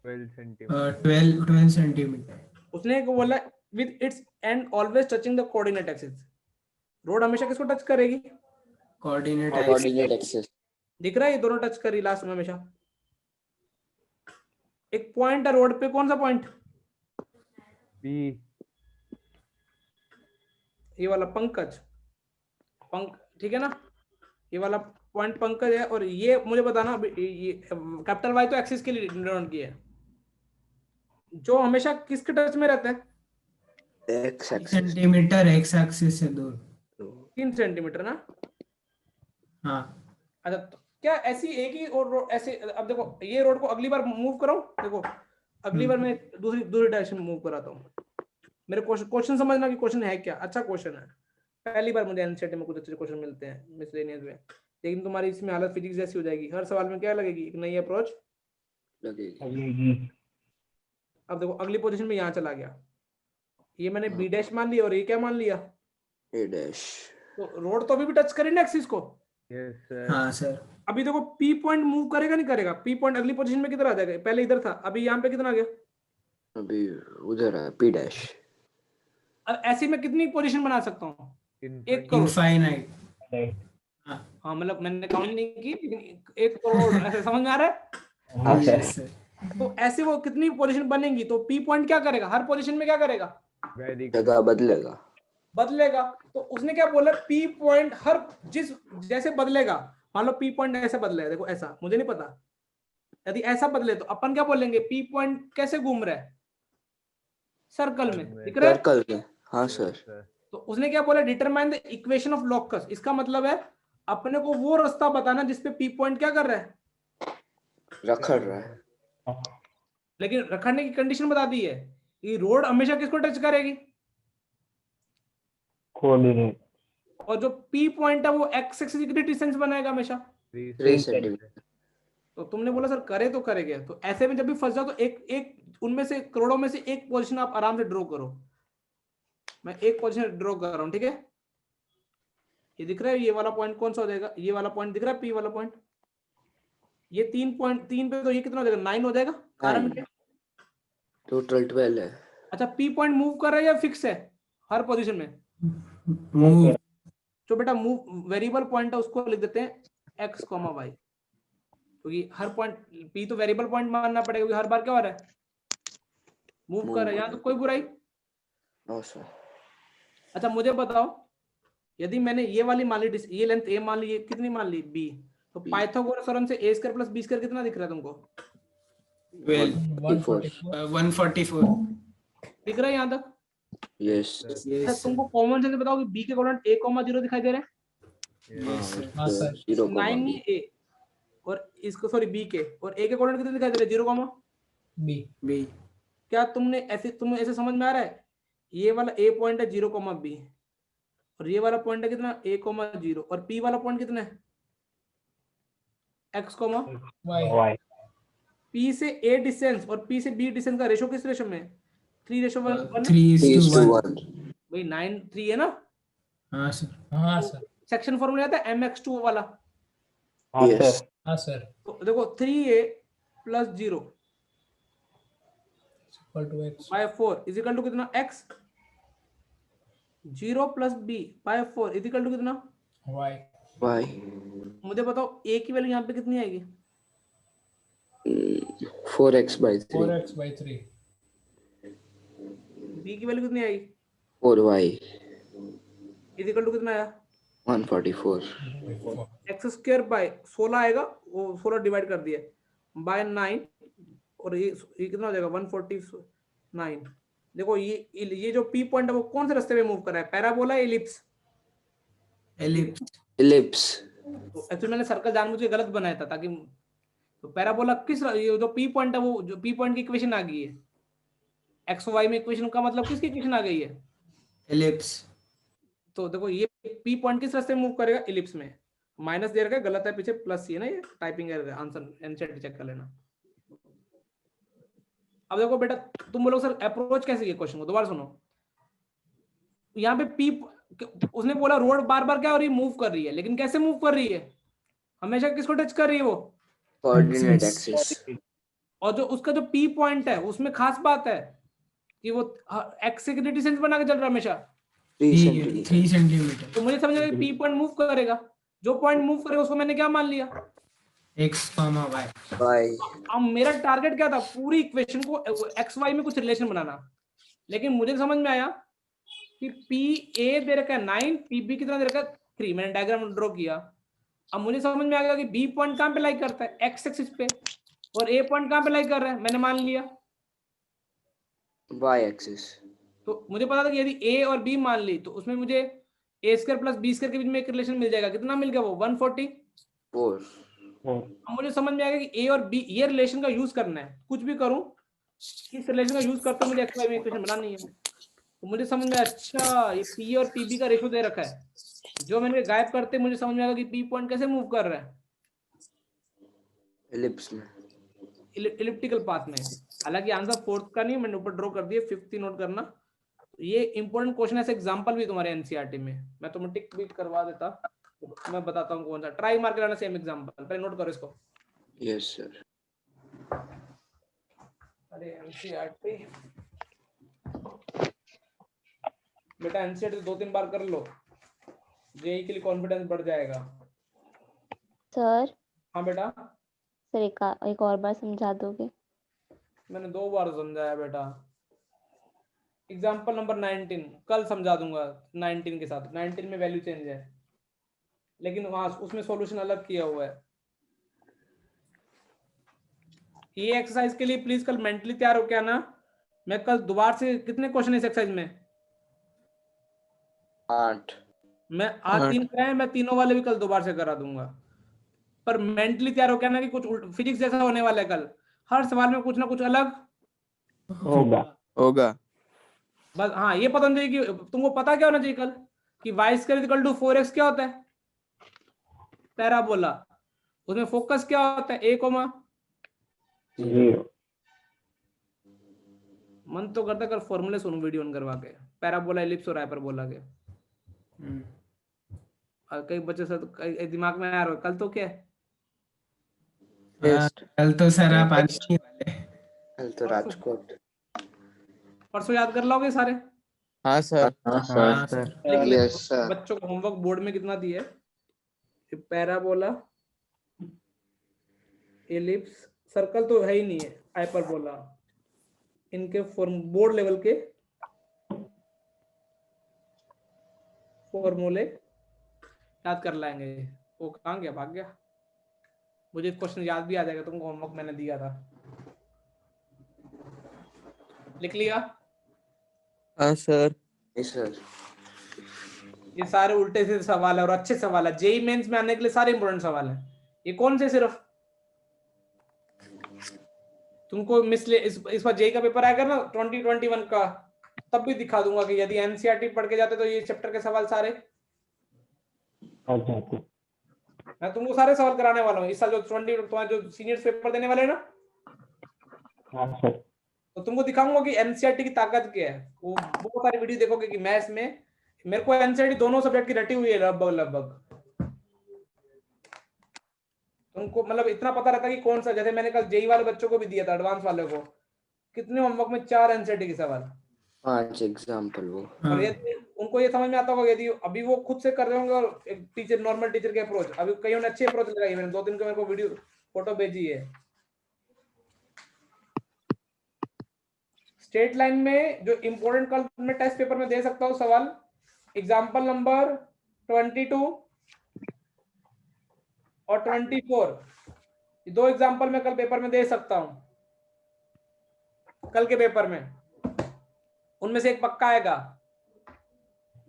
12 सेंटीमीटर। उसने एक बोला with its and always touching the coordinate axis. Road हमेशा किसको टच करेगी? Coordinate axis. दिख रहा है, ये दोनों टच करी लास्ट में हमेशा। एक पॉइंट है रोड पे, कौन सा पॉइंट? बी। ये वाला पंकज, ठीक है ना, ये वाला पॉइंट पंकज है। और ये मुझे बताना, ये कैपिटल वाई तो एक्सिस के लिए डिनोट किया है, जो हमेशा किसके टच में रहता है? X axis. Centimetre x axis से दूर। 3 सेंटीमीटर ना? हाँ। अच्छा, तो क्या ऐसी एक ही और ऐसे, अब देखो ये रोड को अगली बार मूव करो, देखो अगली बार मैं दूसरी डायरेक्शन में मूव कराता हूँ। मेरे क्वेश्चन समझना कि क्वेश्चन है क्या। अच्छा क्वेश्चन है, पहली बार मुझे एनसीईआरटी में कुछ अच्छे क्वेश्चन मिलते हैं मिसलेनियस में, लेकिन तुम्हारी इसमें हालत फिजिक्स जैसी हो जाएगी। हर सवाल में क्या लगेगी? एक नई अप्रोच लगेगी। अब देखो अगली पोजीशन में यहाँ चला गया, ये मैंने बी डैश मान लिया और ये क्या मान लिया? ए डैश। तो रोड तो अभी भी टच करें ना एक्सिस को। Yes sir. हाँ सर। अभी देखो पी पॉइंट मूव करेगा नहीं करेगा? पी पॉइंट अगली पोजीशन में किधर आ जाएगा? पहले इधर था, अभी यहाँ पे कितना आ गया? अभी उधर है पी डैश। अब ऐसे में कितनी पोजीशन बना सकता हूँ? 1 करोड़। इनफाइनाइट। हाँ मतलब मैंने काउंट नहीं की, लेकिन 1 करोड़ ऐसे समझ में आ रहा है? हाँ यस सर। तो ऐसे वो कितनी पोजीशन बनेंगी? तो पी पॉइंट क्या करेगा? हर पोजीशन में क्या करेगा? जगह बदलेगा। तो उसने क्या बोला? पी पॉइंट हर जिस जैसे बदलेगा, मान लो पी पॉइंट ऐसे बदलेगा, देखो ऐसा, मुझे नहीं पता, यदि ऐसा बदले तो अपन क्या बोलेंगे? पी पॉइंट कैसे घूम रहा है? सर्कल में, दिख रहा है? सर्कल में। हाँ सर। तो उसने क्या बोला? Determine the equation of locus. इसका मतलब है अपने को वो रास्ता बताना जिसपे पी पॉइंट क्या कर रहा है? रखड़ रहा है। लेकिन रखड़ने की कंडीशन बता दी है कि रोड हमेशा किसको टच करेगी? कोऑर्डिनेट। और जो पी पॉइंट है वो एक्स एक्सिस की डिस्टेंस बनाएगा हमेशा 3 सेंटीमीटर। तो तुमने बोला सर करे तो करेगा। तो ऐसे में जब भी फंस जाओ तो एक उनमें से करोड़ों में से एक पोजीशन आप आराम से ड्रॉ करो। मैं एक पोजीशन ड्रॉ कर रहा हूं, ठीक है? ये दिख रहा है, ये वाला पॉइंट कौन सा हो जाएगा? ये वाला पॉइंट दिख रहा है, पी वाला पॉइंट। ये 3 पे तो ये कितना हो जाएगा? 9 हो जाएगा। कारण क्या? टोटल 12 है। अच्छा, पी पॉइंट मूव कर रहा है या फिक्स है हर पोजीशन में? मूव। जो बेटा मूव वेरिएबल पॉइंट है उसको लिख देते हैं x, y, क्योंकि हर पॉइंट p तो वेरिएबल पॉइंट मानना पड़ेगा, क्योंकि हर बार क्या हो रहा है? मूव कर रहा है। यहाँ तो कोई बुराई। No sir. अच्छा मुझे बताओ, यदि मैंने ये वाली मान ली, ये लेंथ a मान ली, ये कितनी मान ली? b, तो पाइथागोरस थ्योरम से a square plus b square कितना दिख रहा है तुमको? 144 दिख रहा है यहाँ तक? यस। तुमको कॉमन सेंस बताओ कि b के कोऑर्डिनेट a, 0 दिखाई दे रहे हैं? हाँ सर। 9 में a और इसको सॉरी b के, और a के कोऑर्डिनेट कितने दिखाई दे रहे हैं? 0, बी। क्या तुम्हें ऐसे समझ में आ रहा है? ये वाला a पॉइंट है 0, b, और ये वाला पॉइंट है कितना? a, 0, और p वाला पॉइंट कितना है? x, y। p से a डिस्टेंस और p से b डिस्टेंस का रेशो किस रेशो में? 3:1। 3:1। भाई 9:3 है ना? हाँ सर। हाँ सर। सेक्शन फॉर्मूला आता है mx2 वाला। यस। हाँ सर। तो देखो 3a + 0 by 4 is equal to कितना? x। 0 + b by 4 is equal to कितना? y। मुझे बताओ a की वैल्यू यहाँ पे कितनी आएगी? 4x/3। 4x/3। b की वैल्यू कितनी आएगी? 4y। इज इक्वल टू कितना आया? 144। x² by 16 आएगा, वो 16 डिवाइड कर दिया by 9, और ये कितना हो जाएगा? 149। देखो ये जो पी पॉइंट है वो कौन से रास्ते में मूव कर रहा है, पैराबोला इलिप्स? इलिप्स। तो एक्चुअली मैंने सर्कल जानबूझ के गलत बनाया था ताकि, तो पैराबोला किस, ये जो पी पॉइंट है वो जो पी पॉइंट की इक्वेशन आ गई है एक्स वाई में, इक्वेशन का मतलब किसकी इक्वेशन आ गई है? एलिप्स। तो देखो ये पी पॉइंट किस रास्ते में मूव करेगा? इलिप्स में। माइनस दे रखा है, गलत है, पीछे प्लस ही है ना, ये टाइपिंग एरर है, आंसर एनसीईआरटी चेक कर लेना। अब देखो बेटा, तुम बोलो सर अप्रोच कैसे किया क्वेश्चन को, दोबारा सुनो। यहाँ पे पी, उसने बोला रोड बार बार क्या हो रही है, मूव कर रही है, लेकिन कैसे मूव कर रही है? हमेशा किसको टच कर रही है वो? Coordinate axis. और जो उसका जो पी पॉइंट है उसमें खास बात है कि वो एक्स से कितनी डिस्टेंस बना के चल रहा है हमेशा? 3 सेंटीमीटर। तो मुझे समझ आया कि पी पॉइंट मूव करेगा, जो पॉइंट मूव करेगा उसको मैंने क्या मान लिया? x, y। अब मेरा टारगेट क्या था? पूरी इक्वेशन को एक्स वाई में कुछ रिलेशन बनाना, लेकिन मुझे समझ में आया कि पी ए दे रखा है 9, पी बी कितना दे रखा है 3, मैंने डायग्राम ड्रॉ किया। अब मुझे समझ में आ गया कि बी पॉइंट कहाँ पे लाई करता है? एक्स एक्सिस पे, और ए पॉइंट कहाँ पे लाई कर रहा है? मैंने मान लिया वाई एक्सिस। तो मुझे पता था कि यदि ए और बी मान ली तो उसमें मुझे ए स्क्वायर प्लस बी स्क्वायर के बीच में एक रिलेशन मिल जाएगा। कितना मिल गया वो? 144। अब मुझे समझ में आ गया कि ए और बी ये रिलेशन का यूज करना है, कुछ भी करूं इस रिलेशन का यूज करते मुझे एक्स वाई में इक्वेशन बनानी है। तो मुझे समझ में, अच्छा ये पी और पी बी का रेशो दे रखा है, जो मैंने गायब करते मुझे समझ में आ गया कि पी पॉइंट कैसे मूव कर रहा है? इलिप्स में, इलिप्टिकल पाथ में। हालांकि आंसर फोर्थ का नहीं, मैंने ऊपर ड्रॉ कर दिया, फिफ्थ नोट करना। ये इंपॉर्टेंट क्वेश्चन है, एग्जांपल भी तुम्हारे एनसीईआरटी में, मैं तुम्हें टिक भी करवा देता, मैं बताता हूँ कौन सा, ट्राई मार के लाना सेम एग्जांपल, पहले नोट करो इसको। Yes sir. अरे एनसीईआरटी बेटा, एनसीईआरटी 2-3 बार कर लो, जेई के लिए कॉन्फिडेंस बढ़ जाएगा। सर। हाँ बेटा। सर एक और बार समझा दोगे? मैंने 2 बार समझाया बेटा। एग्जाम्पल नंबर 19 कल समझा दूंगा, 19 के साथ, 19 में वैल्यू चेंज है, लेकिन वहां उसमें सॉल्यूशन अलग किया हुआ है। ये एक्सरसाइज के लिए प्लीज कल मेंटली तैयार हो के आना। मैं कल दोबारा से, कितने क्वेश्चन इस एक्सरसाइज में? 8। मैं आज 3 कराए, मैं तीनों वाले भी कल दोबारा से करा दूंगा, पर मेंटली तैयार हो के आना कि कुछ फिजिक्स जैसा होने वाला है कल, हर सवाल में कुछ ना कुछ अलग होगा। बस हाँ ये पता नहीं चाहिए कि तुमको पता क्या होना चाहिए कल कि y square equal to 4x क्या होता है? पैराबोला। उसमें फोकस क्या होता है? a, 0। मन तो करता है कल फॉर्मूले सुनूं वीडियो ऑन करवा के, पैराबोला, इलिप्स और हाइपरबोला के। और कई बच्चे से तो दिमाग में आ रहा है कल तो क्या है? कल तो सर आप आने नहीं वाले। कल तो राजकोट। परसों याद कर लोगे सारे? हाँ सर। हाँ सर। Yes sir. बच्चों को होमवर्क बोर्ड में कितना दिया है? पैराबोला, एलिप्स, सर्कल तो है ही नहीं है, हाइपरबोला, इनके फॉर्म बोर्ड लेवल के फॉर्मूले याद कर लाएंगे। वो कहाँ गया? भाग गया। मुझे क्वेश्चन याद भी आ जाएगा, तुमको होमवर्क मैंने दिया था, लिख लिया? हाँ सर। सर ये सारे उल्टे से सवाल है और अच्छे सवाल है, जेई मेंस में आने के लिए सारे इंपॉर्टेंट सवाल है। ये कौन से सिर्फ तुमको मिसले इस बार जेई का पेपर आएगा ना 2021 का, तब भी दिखा दूंगा कि यदि एनसीईआरटी पढ़ के जाते तो ये चैप्टर के सवाल सारे, मैं तुमको सारे सवाल कराने वाला हूँ इस साल, जो 20 तुम्हारे जो सीनियर्स पेपर देने वाले हैं ना, हाँ सर। तो तुमको दिखाऊंगा कि एनसीईआरटी की ताकत क्या है। वो बहुत सारी वीडियो देखोगे कि मैथ्स में मेरे को एनसीईआरटी दोनों सब्जेक्ट की रटी हुई है लगभग। तुमको मतलब इतना पता रहता है कि कौन सा, जैसे मैंने कल जेई वाले बच्चों को भी दिया था, एडवांस वाले को, कितने होमवर्क में 4 एनसीईआरटी के सवाल, 5 एग्जाम्पल वो। और यदि उनको ये समझ में आता होगा, यदि अभी वो खुद से कर रहे होंगे और एक टीचर, नॉर्मल टीचर के अप्रोच, अभी कईयों ने अच्छी अप्रोच लगाई, मैंने 2 दिन को मेरे को वीडियो फोटो भेजी है। स्ट्रेट लाइन में जो इंपॉर्टेंट कल मैं टेस्ट पेपर में दे सकता हूँ सवाल, एग्जाम्पल नंबर 22 और 24, ये 2 एग्जाम्पल मैं कल पेपर में दे सकता हूं, कल के पेपर में। उनमें से एक पक्का आएगा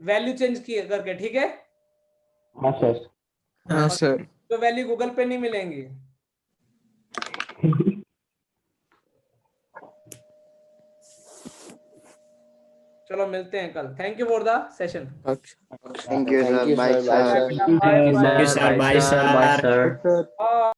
वैल्यू चेंज किए करके, ठीक है? हाँ सर। हाँ सर। तो वैल्यू गूगल पे नहीं मिलेंगी। चलो मिलते हैं कल। Thank you for the session. Thank you sir, bye sir. Thank you, sir. Bye, sir. Bye.